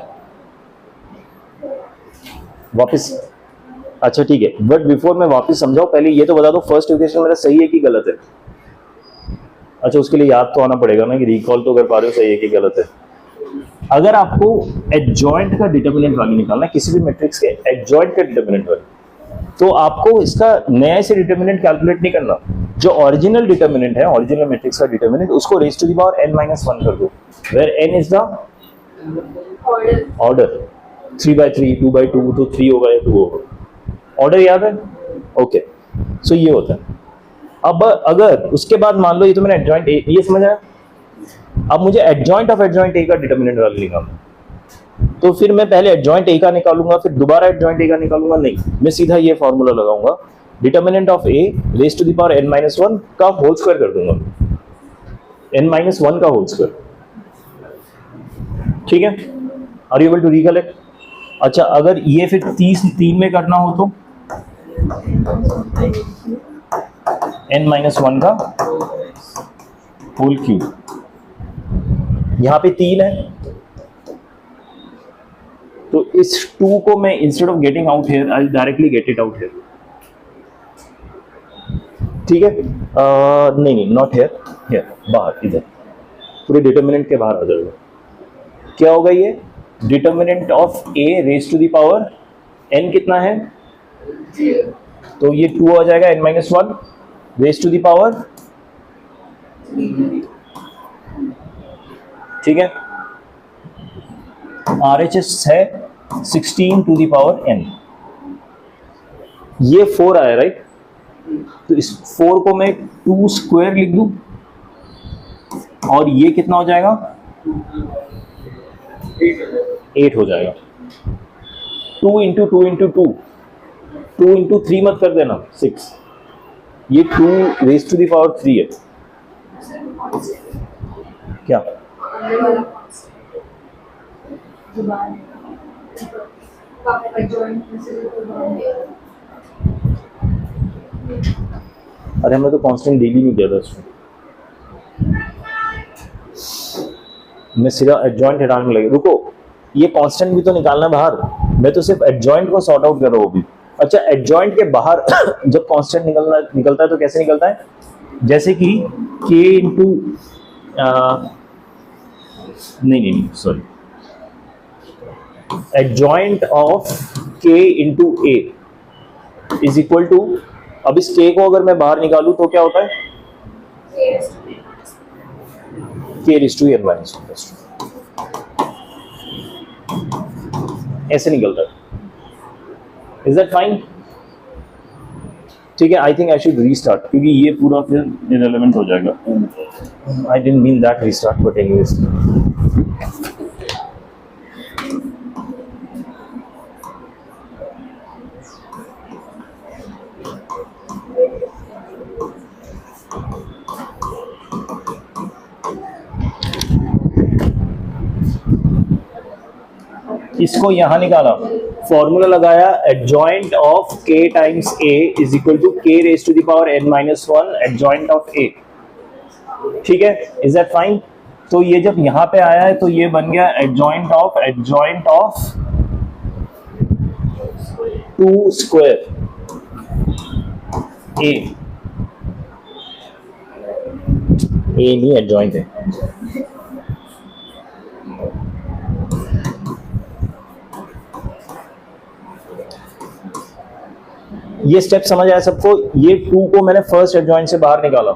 वापस, अच्छा ठीक है, बट बिफोर मैं वापस समझाऊं, पहले ये तो बता दो फर्स्ट इक्वेशन मेरा सही है कि गलत है? अच्छा, उसके लिए याद तो आना पड़ेगा ना, कि रिकॉल तो कर पा रहे हो सही है कि गलत है। अगर आपको एडजॉइंट का डिटरमिनेंट वैल्यू निकालना है, किसी भी मैट्रिक्स के एडजॉइंट का डिटरमिनेंट वैल्यू, तो आपको इसका नया से डिटरमिनेंट कैलकुलेट नहीं करना। जो ओरिजिनल डिटरमिनेंट है, ओरिजिनल मैट्रिक्स का डिटरमिनेंट, उसको raise to the power n-1 कर दो, where n is the order. 3/3 2/2 तो 3 होगा या 2 होगा, ऑर्डर याद है? ओके, सो ये होता है। अब अगर उसके बाद मान लो ये तो मैंने एडजॉइंट ए, ये समझ आया? अब मुझे एडजॉइंट ऑफ एडजॉइंट ए का डिटरमिनेंट वैल्यू निकालना, तो फिर मैं पहले एडजॉइंट ए का निकालूंगा, फिर दोबारा एडजॉइंट ए का निकालूंगा? नहीं, मैं सीधा ये फॉर्मूला लगाऊंगा, determinant of A raise to the power n-1 का होल स्क्वायर कर दूंगा, n-1 का होल स्क्वायर। ठीक है, are you able to recollect? अच्छा, अगर ये फिर 3 में करना हो तो n-1 का होल क्यूब। यहां पे 3 है, तो इस 2 को मैं instead of getting out here I directly get it out here. ठीक है, नहीं नॉट हेयर, हेयर बाहर, इधर पूरे डिटर्मिनेंट के बाहर आ जाएगा। क्या होगा ये? Determinant of a raise to the power n कितना है? तो ये 2 आ जाएगा n-1 raise to the power, ठीक है। RHS है 16 टू द पावर n। ये 4 आया राइट, तो इस 4 को मैं 2 स्क्वायर लिख दूं और ये कितना हो जाएगा? 8 हो जाएगा। 2 इंटू 2 इंटू 2, 2 इंटू 3 मत कर देना, 6। ये 2 रेज टू द पावर 3 है। क्या? अरे हमने तो कांस्टेंट डेली नहीं किया था इसमें, मैं सीधा एडजॉइंट हटाने में लगे। रुको, ये कांस्टेंट भी तो निकालना बाहर, मैं तो सिर्फ एडजॉइंट को सॉर्ट आउट कर रहा हूँ अभी। अच्छा, एडजॉइंट के बाहर जब कांस्टेंट निकलता है तो कैसे निकलता है? जैसे कि k इंटू नहीं sorry, adjoint of k into a is equal to, अब इस k को अगर मैं बाहर निकालूं तो क्या होता है? k raise to n minus 1। ऐसे निकलता है। Is that fine? ठीक है, I think I should restart क्योंकि ये पूरा फिर इररिलेवेंट हो जाएगा। I didn't mean that restart, but anyways. इसको यहां निकाला, फॉर्मूला लगाया, adjoint of k times a is equal to k raise to the power n-1 adjoint of a। ठीक है, इज दैट फाइन? तो ये जब यहां पे आया है तो ये बन गया एडजॉइंट ऑफ 2 स्क्वायर a नहीं एडजॉइंट है। ये स्टेप समझ आया सबको? ये 2 को मैंने फर्स्ट एडजॉइंट से बाहर निकाला,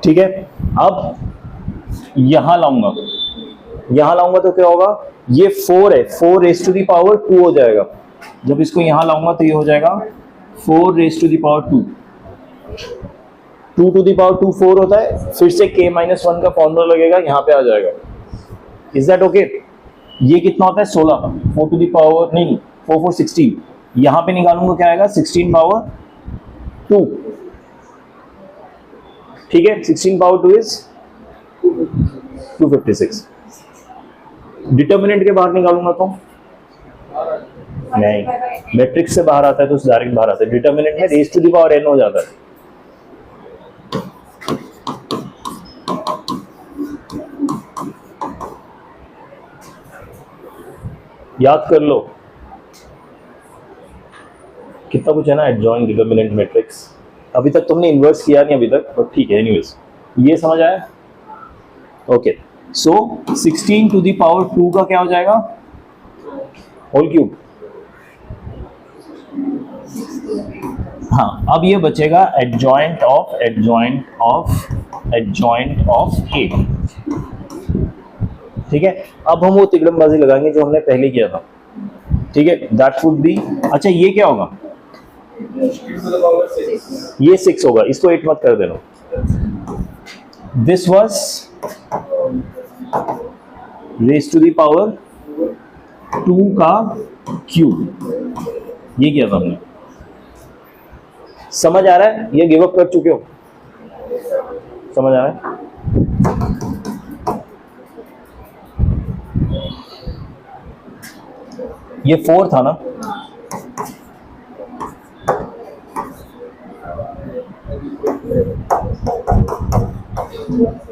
ठीक है। अब यहां लाऊंगा तो क्या होगा? ये 4 है, 4 रेज टू द पावर 2 हो जाएगा। जब इसको यहां लाऊंगा तो ये हो जाएगा 4 raise to the power 2। 2 to the power 2 4 होता है, फिर से k-1 का फॉर्मूला लगेगा, यहां पे आ जाएगा। Is that okay? ये कितना होता है? 16, 4 टू द पावर नहीं 4 4 16, यहां पे निकालूंगा क्या आएगा? 16 पावर 2, ठीक है। 16 पावर 2 इज 256। डिटर्मिनेंट के बाहर निकालूंगा तो नहीं, मैट्रिक्स से बाहर आता है तो डायरेक्ट बाहर आता है। डिटर्मिनेंट में raise to the power n हो जाता है। याद कर लो कितना कुछ है ना, एडजॉइंट, डिटर्मिनेंट, मैट्रिक्स। अभी तक तुमने इन्वर्स किया नहीं अभी तक, बट ठीक है। एनीवेज, ये समझ आया? Okay, so 16 to the power 2 का क्या हो जाएगा? Whole cube. हाँ, अब ये बचेगा एडजॉइंट ऑफ a, ठीक है। अब हम वो तिकड़मबाजी लगाएंगे जो हमने पहले किया था, ठीक है। दैट वुड बी, अच्छा ये क्या होगा? ये 6 होगा, इसको 8 मत कर देना। This was raise to the power 2 का क्यूब, ये किया था हमने। समझ आ रहा है? ये गिव अप कर चुके हो? समझ आ रहा है? ये 4 था ना,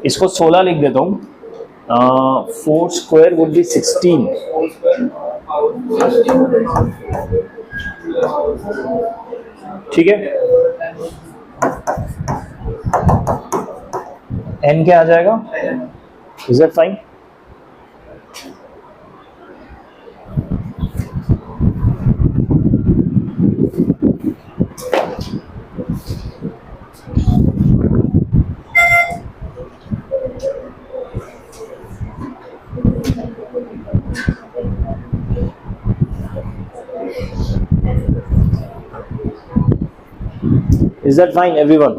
इसको 16 लिख देता हूँ. 4 square would be 16. ठीक है. n क्या आ जाएगा? Is that fine? Is that fine, everyone?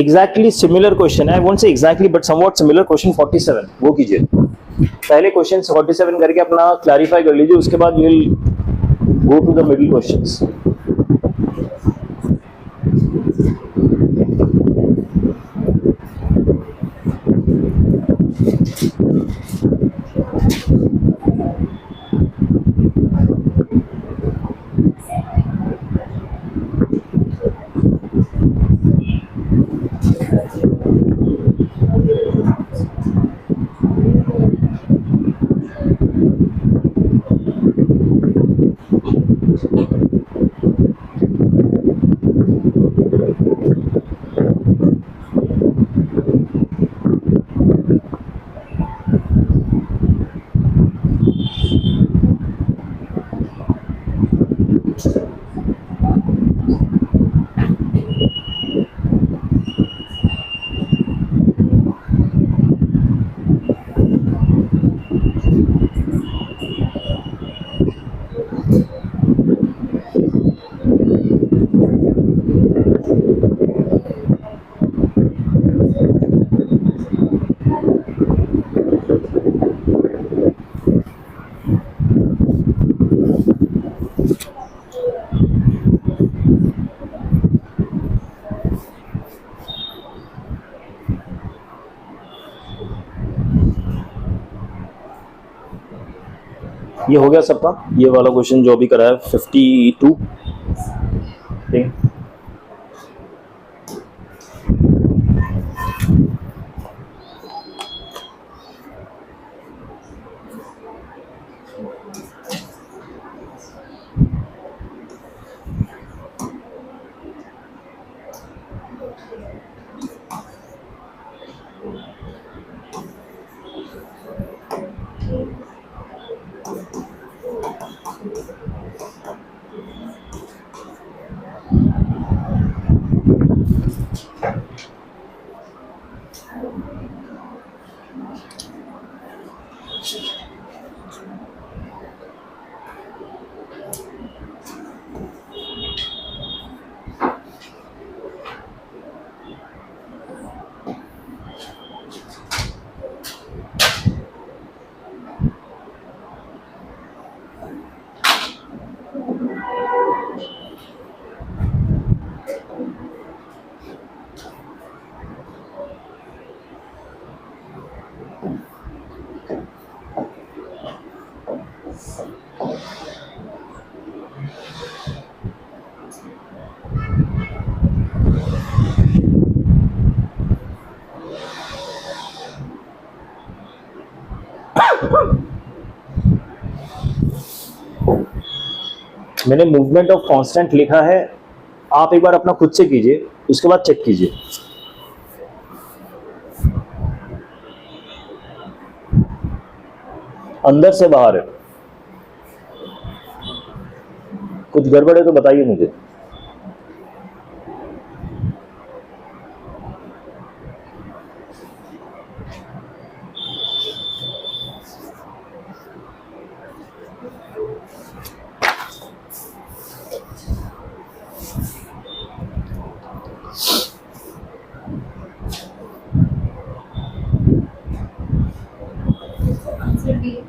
Exactly similar question. I won't say exactly, but somewhat similar question 47. वो कीजिए. पहले क्वेश्चन 47 करके अपना क्लैरिफाई कर लीजिए. उसके बाद we'll go to the middle questions. ये हो गया सबका. ये वाला क्वेश्चन जो अभी करा है 52. ठीक है. मैंने मूवमेंट ऑफ कांस्टेंट लिखा है. आप एक बार अपना खुद से कीजिए, उसके बाद चेक कीजिए. अंदर से बाहर है. कुछ गड़बड़ है तो बताइए मुझे. Answer B.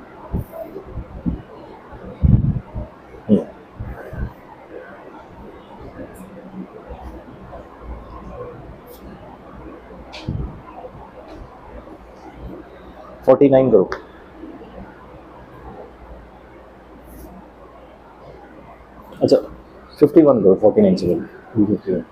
49 करो. अच्छा 51 करो. 49 से करो. 51.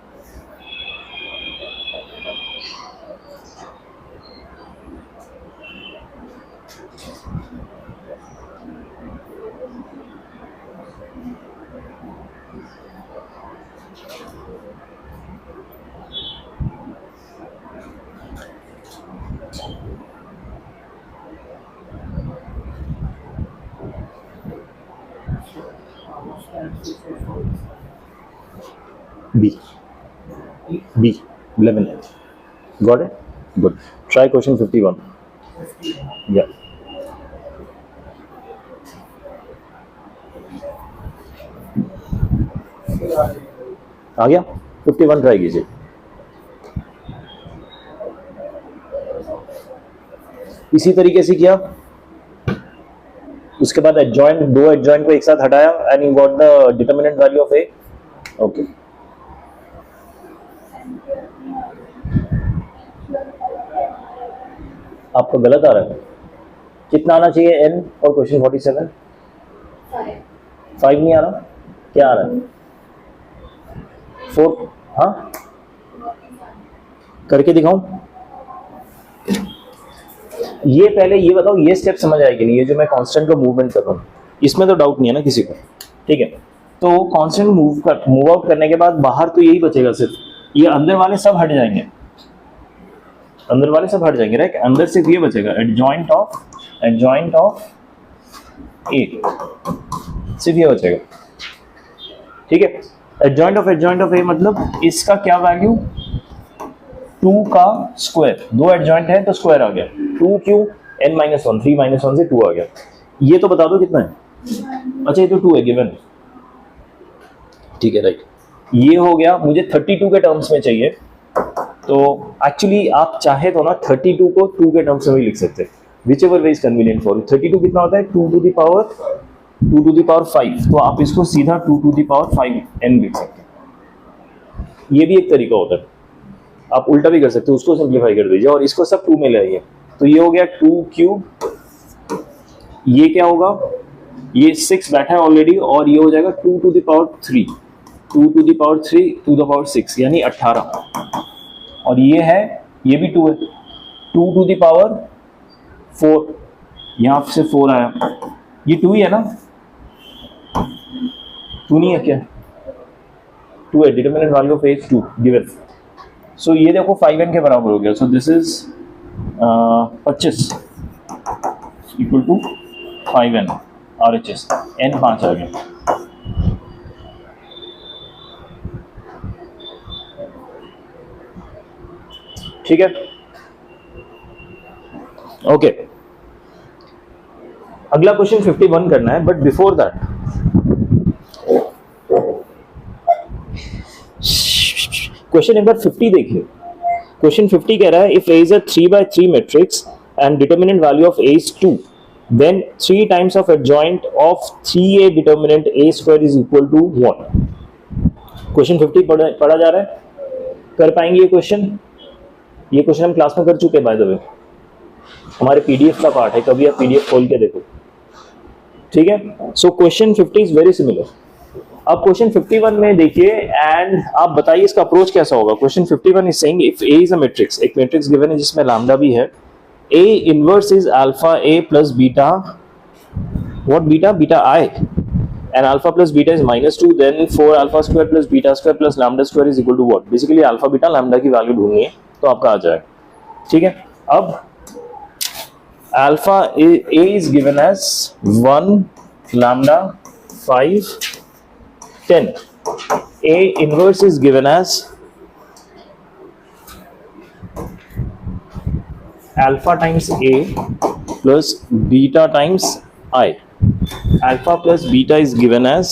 B. B. 11. Got it? Good. Try question 51. Yeah. आ गया? 51 ट्राई कीजिए. इसी तरीके से किया. उसके बाद एडजॉइंट, दो एडजॉइंट को एक साथ हटाया and you got the determinant value of A. Okay. आपको गलत आ रहा है. कितना आना चाहिए n और क्वेश्चन 47? 5 नहीं आ रहा. क्या आ रहा है? 4. हाँ, करके दिखाऊं? ये पहले ये बताओ, ये स्टेप समझ आएगी नहीं? ये जो मैं कांस्टेंट का मूवमेंट कर रहा हूँ इसमें तो डाउट नहीं है ना किसी को? ठीक है. तो कांस्टेंट मूव आउट करने के बाद बाहर तो यही बचेगा सिर्फ. ये अंदर वाले सब हट जाएंगे. अंदर वाले सब हट जाएंगे, राइट? अंदर सिर्फ ये बचेगा, एडजॉइंट ऑफ ए, सिर्फ ये बचेगा. ठीक है. एडजॉइंट ऑफ ए मतलब इसका क्या वैल्यू? 2 का स्क्वायर. दो एडजॉइंट है तो स्क्वायर आ गया. 2 क्यों? n -1, 3 - 1 से 2 आ गया. ये तो बता दो कितना है. अच्छा, ये तो 2 है गिवन. ठीक है, राइट. ये हो गया. मुझे 32 के टर्म्स में चाहिए. तो एक्चुअली आप चाहे तो ना 32 को 2 के टर्म्स में भी लिख सकते हैं, which ever way is convenient for you. 32 कितना होता है? 2 to the power 5. तो आप इसको सीधा 2 to the power 5n लिख सकते हैं. ये भी एक तरीका होता है. आप उल्टा भी कर सकते हो, उसको सिंप्लीफाई कर दीजिए और इसको सब 2 में ले आइए. तो ये हो गया 2 क्यूब. ये क्या होगा? ये 6 बैठा है ऑलरेडी और ये हो जाएगा 2 to the power 3. 2 to the power 3 to the power 6 यानी 18. और ये है, ये भी 2 है. 2 to the power 4, यहाँ से 4 आया. ये 2 ही है ना? 2 नहीं है क्या? 2 है. Determinant value of A is 2 given. So ये देखो 5n के बराबर हो गया. So this is 25 equal to 5n RHS. n 5 आ गया. ठीक है. ओके. अगला क्वेश्चन 51 करना है, but before that question number 50 देखिए. क्वेश्चन 50 कह रहा है if A is a 3x3 matrix and determinant value of a is 2, then 3 times of adjoint of 3a determinant a square is equal to 1. Question 50 पढ़ा जा रहा है. कर पाएंगे ये क्वेश्चन? ये क्वेश्चन हम क्लास में कर चुके हैं बाय द वे. हमारे पीडीएफ का पार्ट है, कभी आप पीडीएफ खोल के देखो. ठीक है. So question 50 is very similar. अब क्वेश्चन 51 में देखिए एंड आप बताइए इसका अप्रोच कैसा होगा. Question 51 is saying if A is a matrix, एक मैट्रिक्स गिवन है जिसमें लैम्डा भी है. A inverse is alpha A plus beta, what beta? Beta I. and alpha plus beta is -2, then 4 alpha square plus beta square plus lambda square is equal to what? Basically alpha beta lambda की value ढूंढनी है तो आपका आ जाएगा. ठीक है. अब alpha a is given as 1 lambda 5 10. A inverse is given as alpha times a plus beta times I. Alpha plus beta is given as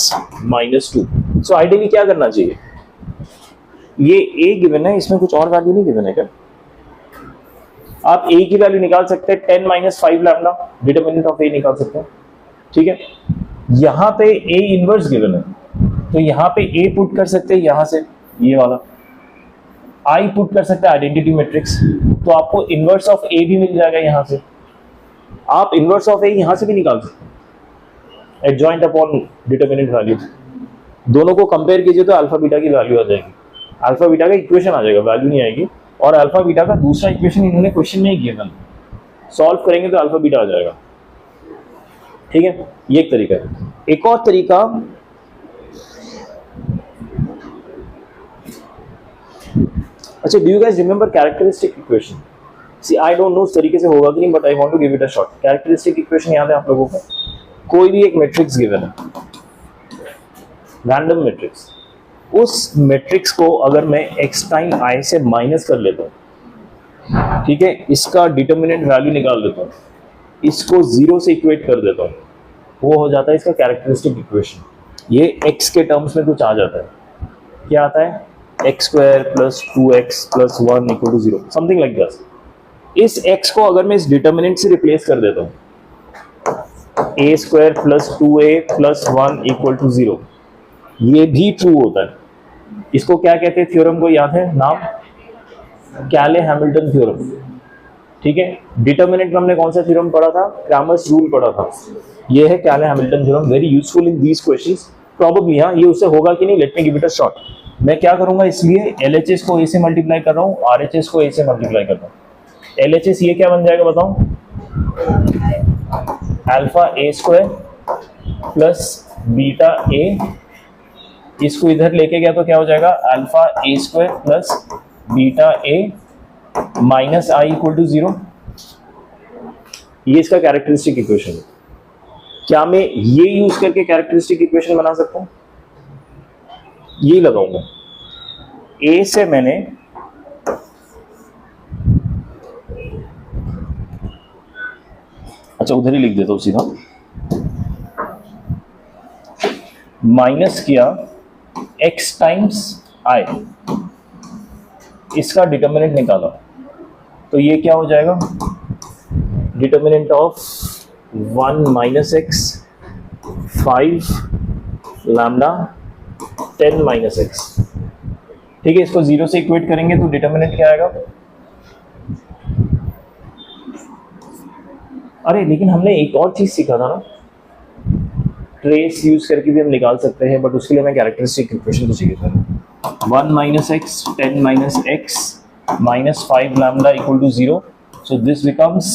-2. So ideally क्या करना चाहिए? ये a गिवन है, इसमें कुछ और वैल्यू नहीं गिवन है क्या? आप a की वैल्यू निकाल सकते हैं 10 - 5 लैम्डा, डिटरमिनेंट ऑफ a निकाल सकते हैं. ठीक है. यहाँ पे a इनवर्स गिवन है तो यहाँ पे a पुट कर सकते हैं, यहाँ से ये वाला I पुट कर सकते हैं आइडेंटिटी मैट्रिक्स, तो आपको इनवर्स ऑफ a भी मिल जाएगा. यहाँ से आप इनवर्स ऑफ a यहाँ से भी निकाल सकते हैं. एडजॉइंट अपॉन डिटरमिनेंट वैल्यू, दोनों को कंपेयर कीजिए तो अल्फा बीटा की वैल्यू आ जाएगी. अल्फा बीटा का इक्वेशन आ जाएगा, वैल्यू नहीं आएगी. और अल्फा बीटा का दूसरा इक्वेशन इन्होंने क्वेश्चन में ही गिवन, सॉल्व करेंगे तो अल्फा बीटा आ जाएगा. ठीक है. ये एक तरीका है. एक और तरीका, अच्छा, do you guys remember characteristic equation? See I don't know उस तरीके से होगा कि नहीं, but I want to give it a shot. Characteristic equation याद है आप लोगों को? कोई भी एक मैट्रिक्स गिवन है, रैंडम मैट्रिक्स, उस मैट्रिक्स को अगर मैं x टाइम i से माइनस कर लेता हूँ, ठीक है, इसका डिटर्मिनेंट वैल्यू निकाल देता हूँ, इसको 0 से इक्वेट कर देता हूँ, वो हो जाता है इसका कैरेक्टरिस्टिक इक्वेशन। ये x के टर्म्स में कुछ आ जाता है, क्या आता है, x² + 2x + 1 = 0, something like this. इस x को अगर मैं इस डिटर्मिनेंट से रिप्लेस कर देता हूँ, a² + 2a + 1 = 0, ये भी ट्रू होता है। इसको क्या कहते हैं, थ्योरम को याद है नाम, कैले-हैमिल्टन थ्योरम, ठीक है। डिटर्मिनेंट में हमने कौन सा थ्योरम पढ़ा था, क्रैमर्स रूल पढ़ा था, ये है Cayley Hamilton theorem, very useful in these questions probably. हाँ, ये उससे होगा कि नहीं, let me give it a shot. मैं क्या करूंगा, इसलिए LHS को a से मल्टीप्लाई कर रहा हूँ, RHS को a से मल्टीप्लाई कर रहा हूँ। LHS ये क्या बन जाएगा बताओ, α_a² + β_a, इसको इधर लेके गया तो क्या हो जाएगा, α_a² + β_a - i = 0। ये इसका कैरेक्टरिस्टिक इक्वेशन है। क्या मैं ये यूज करके कैरेक्टरिस्टिक इक्वेशन बना सकता हूं, यही लगाऊंगा। a से मैंने अच्छा उधर ही लिख देता हूं सीधा, माइनस किया x टाइम्स i, इसका डिटर्मिनेंट निकाला, तो ये क्या हो जाएगा, determinant of 1 - x 5 lambda 10 - x, ठीक है। इसको 0 से इक्वेट करेंगे तो डिटर्मिनेंट क्या आएगा, अरे लेकिन हमने एक और चीज सीखा था ना, ट्रेस यूज करके भी हम निकाल सकते हैं, बट उसके लिए मैं कैरेक्टरिस्टिक इक्वेशन को चाहिए था। 1 - x 10 - x -5 lambda = 0, so this becomes,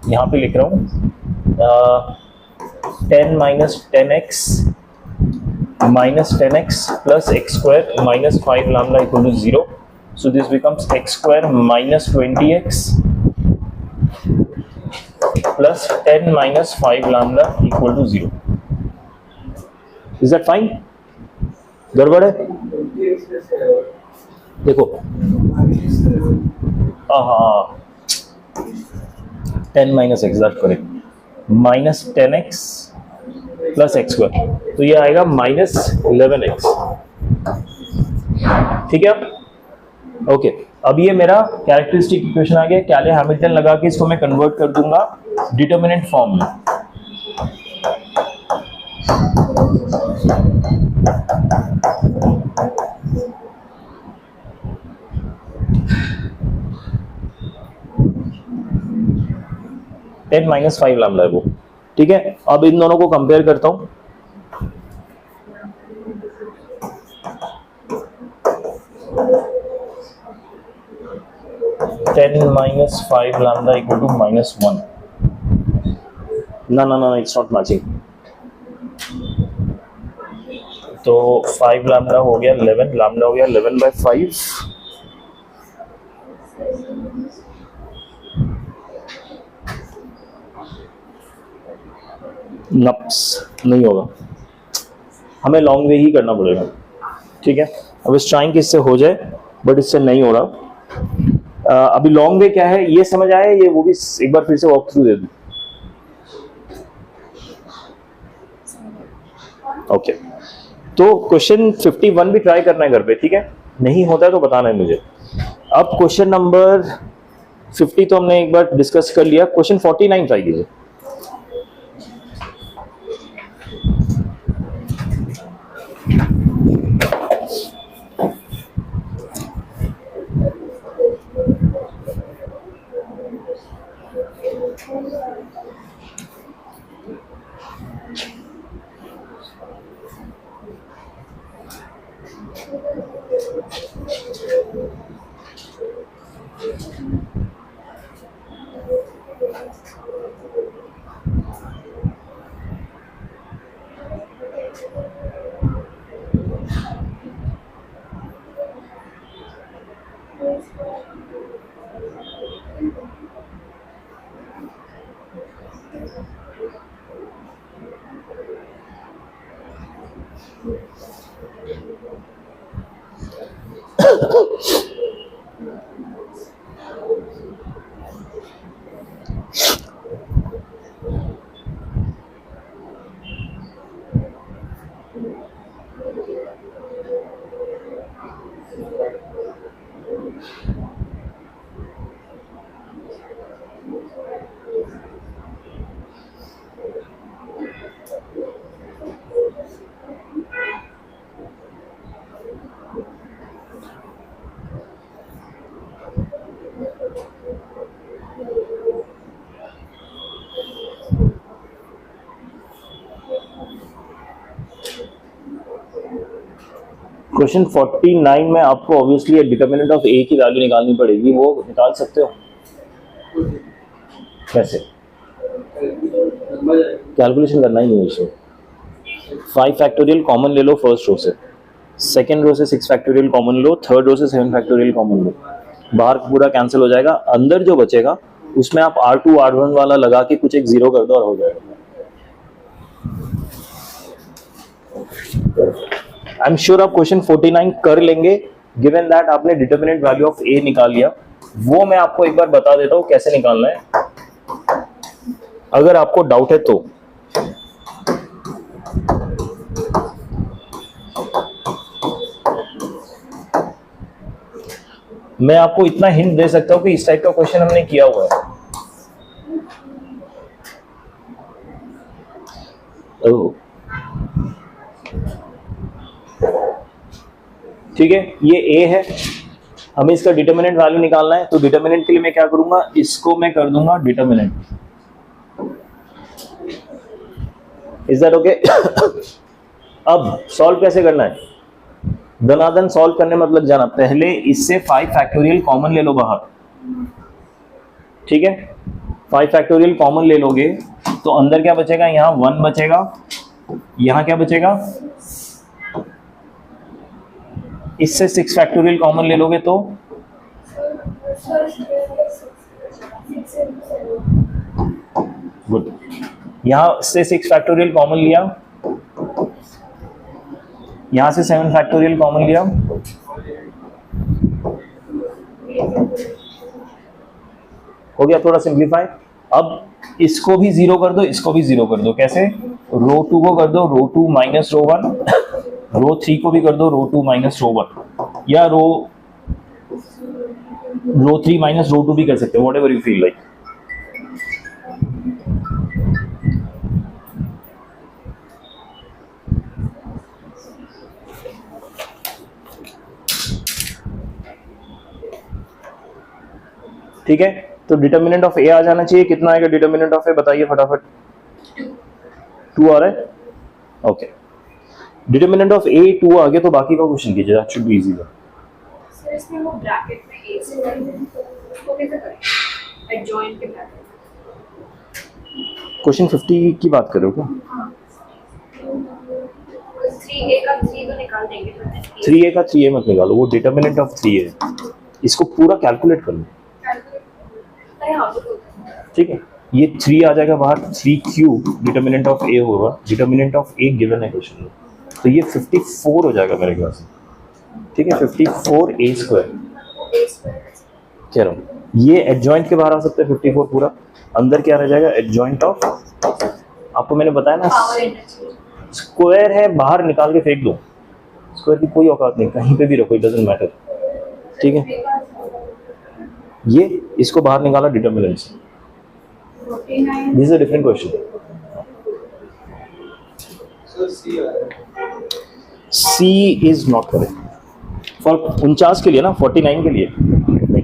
यहाँ पे लिख रहा हूँ 10 - 10x -10x + x² -5 lambda = 0, so this becomes x² - 20x plus 10 - 5 lambda = 0. Is that fine? गड़बड़ है, देखो, हाँ 10 - x, that correct, -10x + x², तो ये आएगा -11x, ठीक है। ओके, अब ये मेरा कैरेक्टरिस्टिक इक्वेशन आ गया। कैले-हैमिल्टन लगा के इसको मैं कन्वर्ट कर दूंगा डिटर्मिनेंट फॉर्म में। -5 लैम्डा है वो, ठीक है। अब इन दोनों को कंपेयर करता हूं, -5 lambda = -1, ना इट्स नॉट मैचिंग, तो 5 लैम्डा हो गया 11, लैम्डा हो गया 11/5, नप्स नहीं होगा, हमें लॉन्ग वे ही करना पड़ेगा, ठीक है। अब इस ट्राइंग इससे हो जाए, बट इससे नहीं हो रहा। अभी लॉन्ग वे क्या है ये समझ आया, ये वो भी एक बार फिर से वॉक थ्रू दे दूं, ओके। तो क्वेश्चन 51 भी ट्राई करना है घर पे, ठीक है, नहीं होता है तो बताना है मुझे। अब क्वेश्चन नंबर 50 तो हमने एक बार डिस्कस कर लिया, क्वेश्चन 49 ट्राई कीजिए। क्वेश्चन 49 में आपको ऑब्वियसली डिटर्मिनेंट ऑफ ए की वैल्यू निकालनी पड़ेगी, वो निकाल सकते हो कैसे? कैलकुलेशन करना ही नहीं है इसमें। 5 फैक्टोरियल कॉमन ले लो फर्स्ट रो से, सेकेंड रो से 6 फैक्टोरियल कॉमन लो, थर्ड रो से 7 फैक्टोरियल कॉमन लो, बाहर पूरा कैंसिल हो जाएगा, अंदर जो बचेगा उसमें आप R2 R1 वाला लगा के कुछ एक जीरो कर दो और हो जाएगा। आई एम श्योर आप क्वेश्चन 49 कर लेंगे, गिवन दैट आपने डिटर्मिनेंट वैल्यू ऑफ ए निकाल लिया। वो मैं आपको एक बार बता देता हूं कैसे निकालना है, अगर आपको डाउट है तो। मैं आपको इतना हिंट दे सकता हूं कि इस टाइप का क्वेश्चन हमने किया हुआ है। ठीक है, ये ए है, हमें इसका डिटर्मिनेंट वैल्यू निकालना है, तो डिटर्मिनेंट के लिए मैं क्या करूंगा, इसको मैं कर दूंगा डिटर्मिनेंट। Is that okay? अब सॉल्व कैसे करना है, दनादन सॉल्व करने मत लग जाना। पहले इससे 5 फैक्टोरियल कॉमन ले लो बाहर, ठीक है? 5 फैक्टोरियल कॉमन ले लोगे तो अंदर क्या बचेगा, यहाँ 1 बचेगा, यहाँ क्या बचेगा, इससे 6 फैक्टोरियल कॉमन ले लोगे तो गुड, यहाँ से 6 फैक्टोरियल कॉमन लिया, यहां से 7 फैक्टोरियल कॉमन लिया, हो गया थोड़ा सिंप्लीफाई। अब इसको भी जीरो कर दो, इसको भी जीरो कर दो, कैसे? रो 2 को कर दो रो 2 माइनस रो 1, रो 3 को भी कर दो रो 2 माइनस रो 1, या रो 3 माइनस रो 2 भी कर सकते हो, व्हाटएवर यू फील लाइक। ठीक है, तो डिटर्मिनेंट ऑफ ए आ जाना चाहिए। कितना आएगा डिटर्मिनेंट ऑफ ए, बताइए फटाफट। 2 आ रहा है, ओके। डिटर्मिनेंट ऑफ ए 2 आ गया तो बाकी का क्वेश्चन कीजिए, that should be easy. Sir इसमें वो ब्रैकेट में ए से उसको कैसे करें, एडजॉइंट के ब्रैकेट। क्वेश्चन 50 की बात कर रहे हो क्या? हां, 3a का 3 तो निकाल देंगे, 3a का 3a मत निकालो, वो डिटर्मिनेंट ऑफ 3 है, इसको पूरा कैलकुलेट कर लो, ठीक है? ये 3 आ जाएगा बाहर, 3 क्यूब डिटर्मिनेंट ऑफ ए होगा, डिटर्मिनेंट ऑफ ए गिवन है क्वेश्चन में, तो ये 54 हो जाएगा मेरे ख्याल से, ठीक है? 54 a स्क्वायर कह रहा हूँ, ये एडजॉइंट के बाहर आ सकता है 54 पूरा, अंदर क्या रह जाएगा, एडजॉइंट ऑफ, आपको मैंने बताया ना स्क्वायर है, बाहर निकाल के फेंक दो, स्क्वायर की कोई औकात नहीं, कहीं पे भी रखो, इट डजंट मैटर, ठीक है? ये इसको बाहर निकाला डिटर्मिनेंट से, this is a different question. C is not correct for 49 के लिए ना, 49 के लिए नहीं,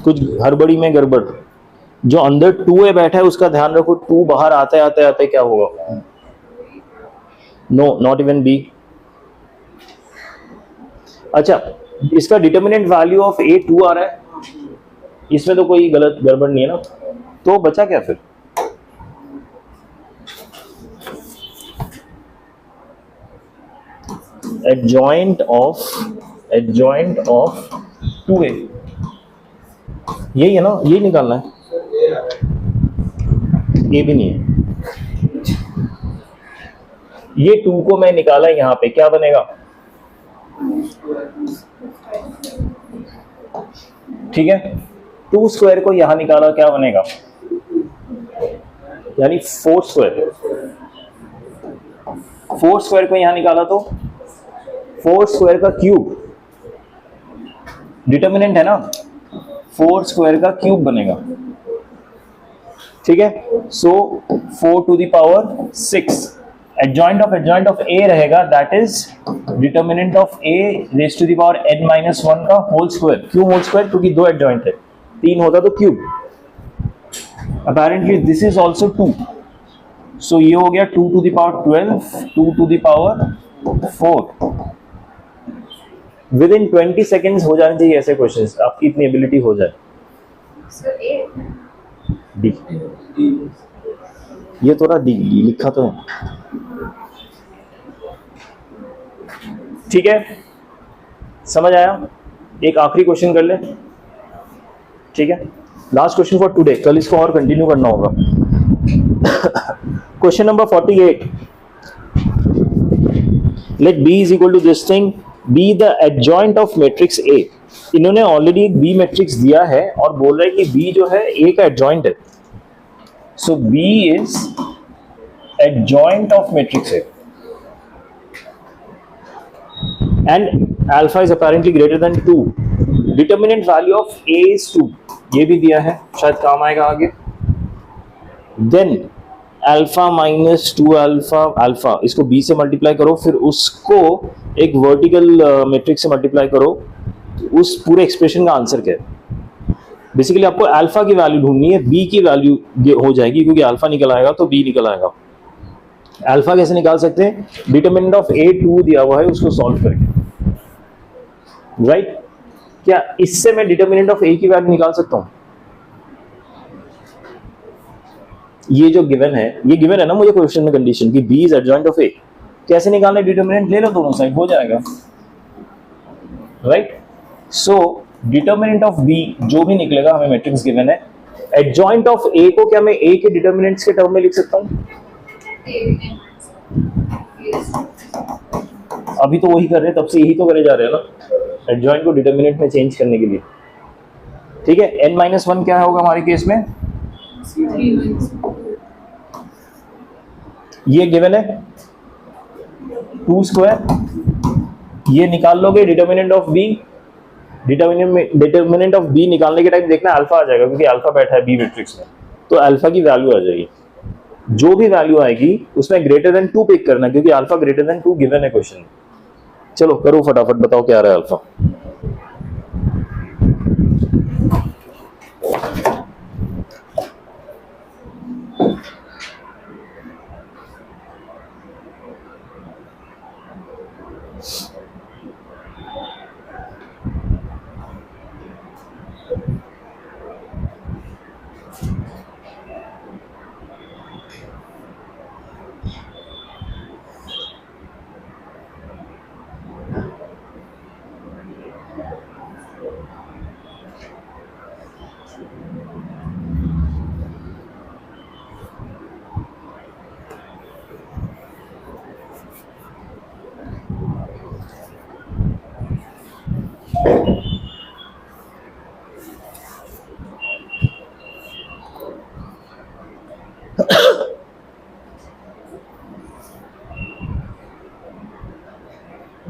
कुछ हड़बड़ी में गड़बड़, जो अंदर 2a बैठा है उसका ध्यान रखो, 2 बाहर आते आते आते क्या होगा, नो नॉट इवन बी। अच्छा, इसका डिटर्मिनेंट वैल्यू ऑफ ए 2 आ रहा है, इसमें तो कोई गलत गड़बड़ नहीं है ना, तो बचा क्या फिर, एडजॉइंट ऑफ 2a, यही है ना, यही निकालना है, ये भी नहीं है, ये 2 को मैं निकाला यहाँ पे, क्या बनेगा, ठीक है? 2 स्क्वायर को यहां निकाला, क्या बनेगा, यानी 4 स्क्वायर, 4 स्क्वायर को यहां निकाला तो 4 स्क्वायर का क्यूब, डिटर्मिनेंट है ना, 4 स्क्वायर का क्यूब बनेगा, ठीक है? So 4 to the power 6, adjoint of A रहेगा, that is determinant of A raise to the power n-1 का होल स्क्वायर। क्यों होल स्क्वायर? क्योंकि 2 एडजॉइंट है, 3 होता तो cube. Apparently this is also 2, so ये हो गया 2 to the power 12, 2 to the power 4 within 20 seconds हो जाने चाहिए ऐसे क्वेश्चंस, आपकी इतनी एबिलिटी हो जाए। सर 8 डी, ये थोड़ा डी लिखा तो है, ठीक है, समझ आया। एक आखिरी क्वेश्चन कर ले, ठीक है, लास्ट क्वेश्चन फॉर टुडे, कल इसको और कंटिन्यू करना होगा। Question number 48, let B is equal to this thing, B the adjoint of matrix A. इन्होंने ऑलरेडी एक बी मैट्रिक्स दिया है और बोल रहा है कि बी जो है ए का एडजॉइंट है, so B is adjoint of matrix A and alpha is apparently greater than 2, determinant value of A is 2, ये भी दिया है, शायद काम आएगा आगे। Then alpha minus 2 alpha, alpha इसको बी से मल्टीप्लाई करो, फिर उसको एक वर्टिकल मैट्रिक्स से मल्टीप्लाई करो, उस पूरे एक्सप्रेशन का आंसर क्या है। बेसिकली आपको अल्फा की वैल्यू ढूंढनी है, बी की वैल्यू हो जाएगी, क्योंकि अल्फा निकल आएगा तो बी निकल आएगा। अल्फा कैसे निकाल सकते हैं, डिटरमिनेंट ऑफ ए 2 दिया हुआ है, उसको सॉल्व करके, राइट। क्या इससे मैं डिटरमिनेंट ऑफ ए की वैल्यू निकाल सकता हूं? ये जो गिवन है, ये गिवन है ना मुझे क्वेश्चन में कंडीशन कि बी इज एडजॉइंट ऑफ ए, कैसे निकालना है डिटरमिनेंट, ले लो दोनों साइड, हो जाएगा, right. So determinant of B जो भी निकलेगा, हमें मैट्रिक्स गिवन है, एडजॉइंट ऑफ ए को क्या मैं ए के डिटरमिनेंट्स के टर्म में लिख सकता हूं? अभी तो वही कर रहे हैं, तब से यही तो करे जा रहे हैं ना, एडजॉइंट को डिटरमिनेंट में चेंज करने के लिए, ठीक है। n-1 क्या होगा हमारे केस में, ये गिवन है 2 स्क्वायर, ये निकाल लोगे determinant of B, determinant of B निकालने के टाइम देखना अल्फा आ जाएगा, क्योंकि अल्फा बैठा है बी मैट्रिक्स में, तो अल्फा की वैल्यू आ जाएगी, जो भी वैल्यू आएगी उसमें ग्रेटर देन 2 पिक करना, क्योंकि अल्फा ग्रेटर देन 2 गिवन है क्वेश्चन। चलो करो फटाफट, बताओ क्या आ रहा है अल्फा।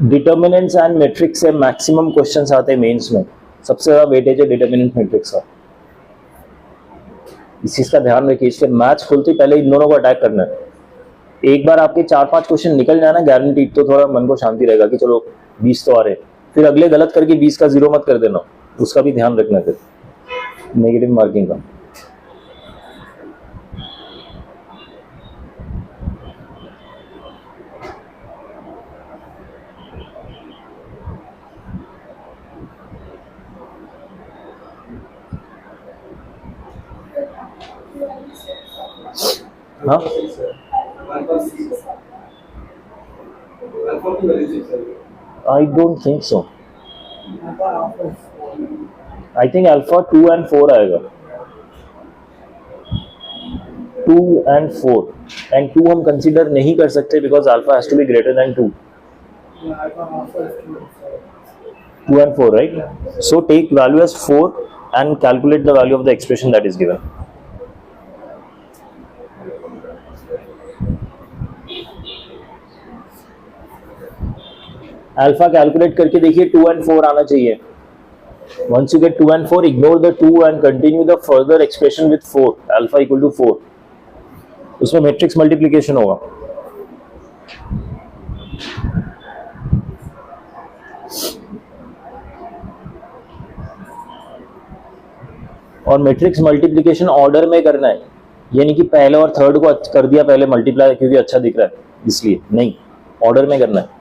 डिटर्मिनेंट्स एंड मैट्रिक्स से मैक्सिमम क्वेश्चंस आते हैं मेंस में, सबसे ज्यादा वेटेज है डिटर्मिनेंट मैट्रिक्स का, इस चीज का ध्यान रखिए। इसके मैथ्स खुलते पहले इन दोनों को अटैक करना है। एक बार आपके 4-5 क्वेश्चन निकल जाना गारंटी, तो थोड़ा मन को शांति रहेगा कि चलो 20 तो आ रहे, फिर अगले गलत करके 20 का 0 मत कर देना, उसका भी ध्यान रखना फिर नेगेटिव मार्किंग का। हाँ I don't think so. I think alpha 2 and 4 आएगा, 2 and 4, and 2 हम कंसीडर नहीं कर सकते because alpha has to be greater than 2. 2 and 4, right? So take value as 4 and calculate the value of the expression that is given. Alpha calculate करके देखिए 2 and 4 आना चाहिए। Once you get 2 and 4, ignore the 2 and continue the further expression with 4, alpha equal to 4. उसमें matrix multiplication होगा। और matrix multiplication order में करना है, यानी कि पहले और थर्ड को कर दिया पहले मल्टीप्लाई क्योंकि अच्छा दिख रहा है इसलिए नहीं, ऑर्डर में करना है।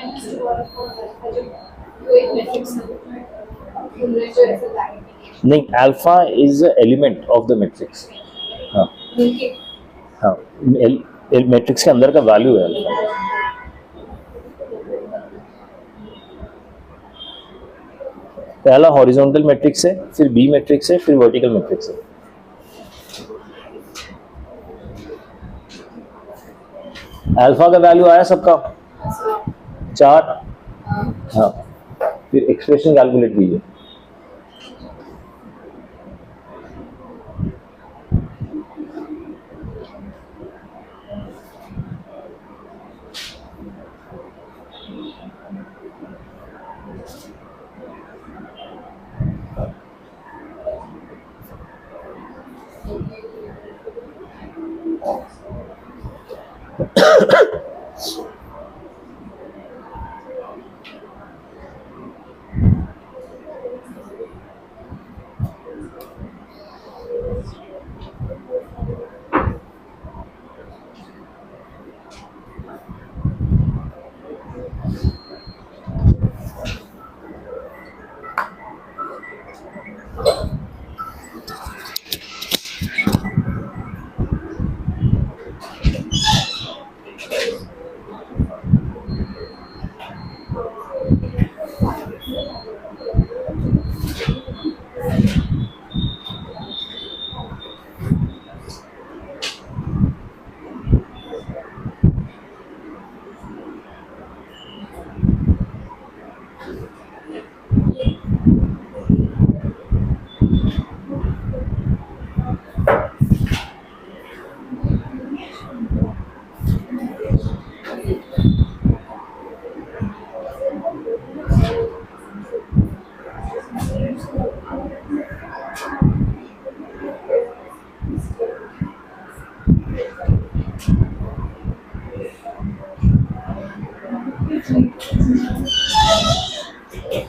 माइनस टू और जो एक मैट्रिक्स है उनमें जो ऐसे लाइन नहीं, alpha is element of the matrix. हाँ मिलके हाँ, मैट्रिक्स के अंदर का वैल्यू है अल्फा। पहला हॉरिजॉन्टल मैट्रिक्स है, फिर बी मैट्रिक्स है, फिर वर्टिकल मैट्रिक्स है। अल्फा का वैल्यू आया सबका 4। हाँ, फिर एक्सप्रेशन कैलकुलेट कीजिए।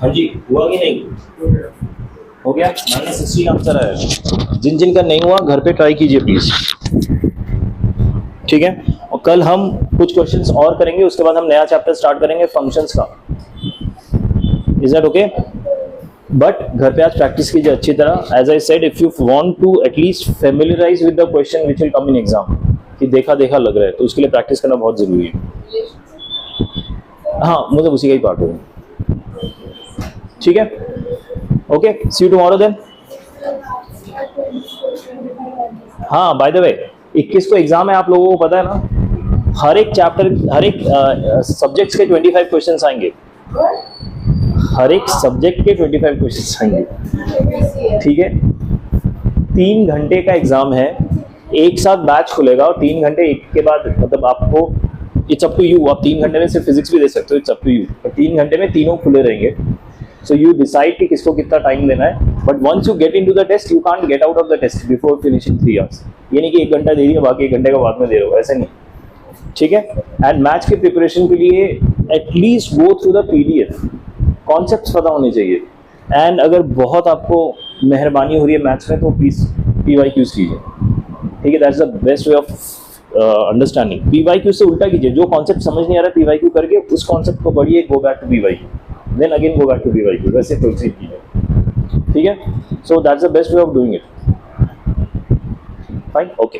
हाँ जी, हुआ कि नहीं? हो गया? -16 आंसर है। जिन जिन का नहीं हुआ घर पे ट्राई कीजिए प्लीज, ठीक है? और कल हम कुछ क्वेश्चंस और करेंगे, उसके बाद हम नया चैप्टर स्टार्ट करेंगे फंक्शंस का। Is that okay? बट घर पे आज प्रैक्टिस कीजिए अच्छी तरह। As I said, if you want to at least familiarise with the question which will come in exam, कि देखा देखा लग रहा है, तो उसके लिए प्रैक्टिस करना बहुत जरूरी है। हाँ, मतलब उसी का ही पार्ट होगा, ठीक है? Okay, see you tomorrow then. हाँ, बाय द वे 21 को एग्जाम है, आप लोगों को पता है ना? हर एक चैप्टर, हर एक सब्जेक्ट्स के 25 क्वेश्चंस आएंगे। हर एक सब्जेक्ट के 25 क्वेश्चंस आएंगे, ठीक है? 3 घंटे का एग्जाम है, एक साथ बैच खुलेगा और 3 घंटे एक के बाद, मतलब आपको इट्स अप टू यू, आप 3 घंटे में सिर्फ फिजिक्स भी दे सकते हो, इट्स अप टू यू। पर 3 घंटे में तीनों खुले रहेंगे, सो यू डिसाइड कि किसको कितना टाइम देना है। But once you get into the test, you can't get out of the test before finishing 3 hours. ये नहीं कि 1 घंटा दे दिया बाकी 1 घंटे का बाद में दे रहे हो, ऐसा नहीं, ठीक है? एंड मैथ्स की प्रिपरेशन के लिए at least go through the PDF, concepts पता होने चाहिए। एंड अगर बहुत आपको मेहरबानी हो रही है मैथ्स में, तो प्लीज पीवाईक्यूज कीजिए, ठीक है? That's the best way of understanding. PYQ से उल्टा कीजिए, जो कॉन्सेप्ट समझ नहीं आ रहा है पीवाईक्यू करके उस कॉन्सेप्ट को पढ़िए, go back to PYQ, then again go back to PYQ, वैसे प्रोसीड कीजिए, ठीक है? So that's the best way of doing it. Fine, okay.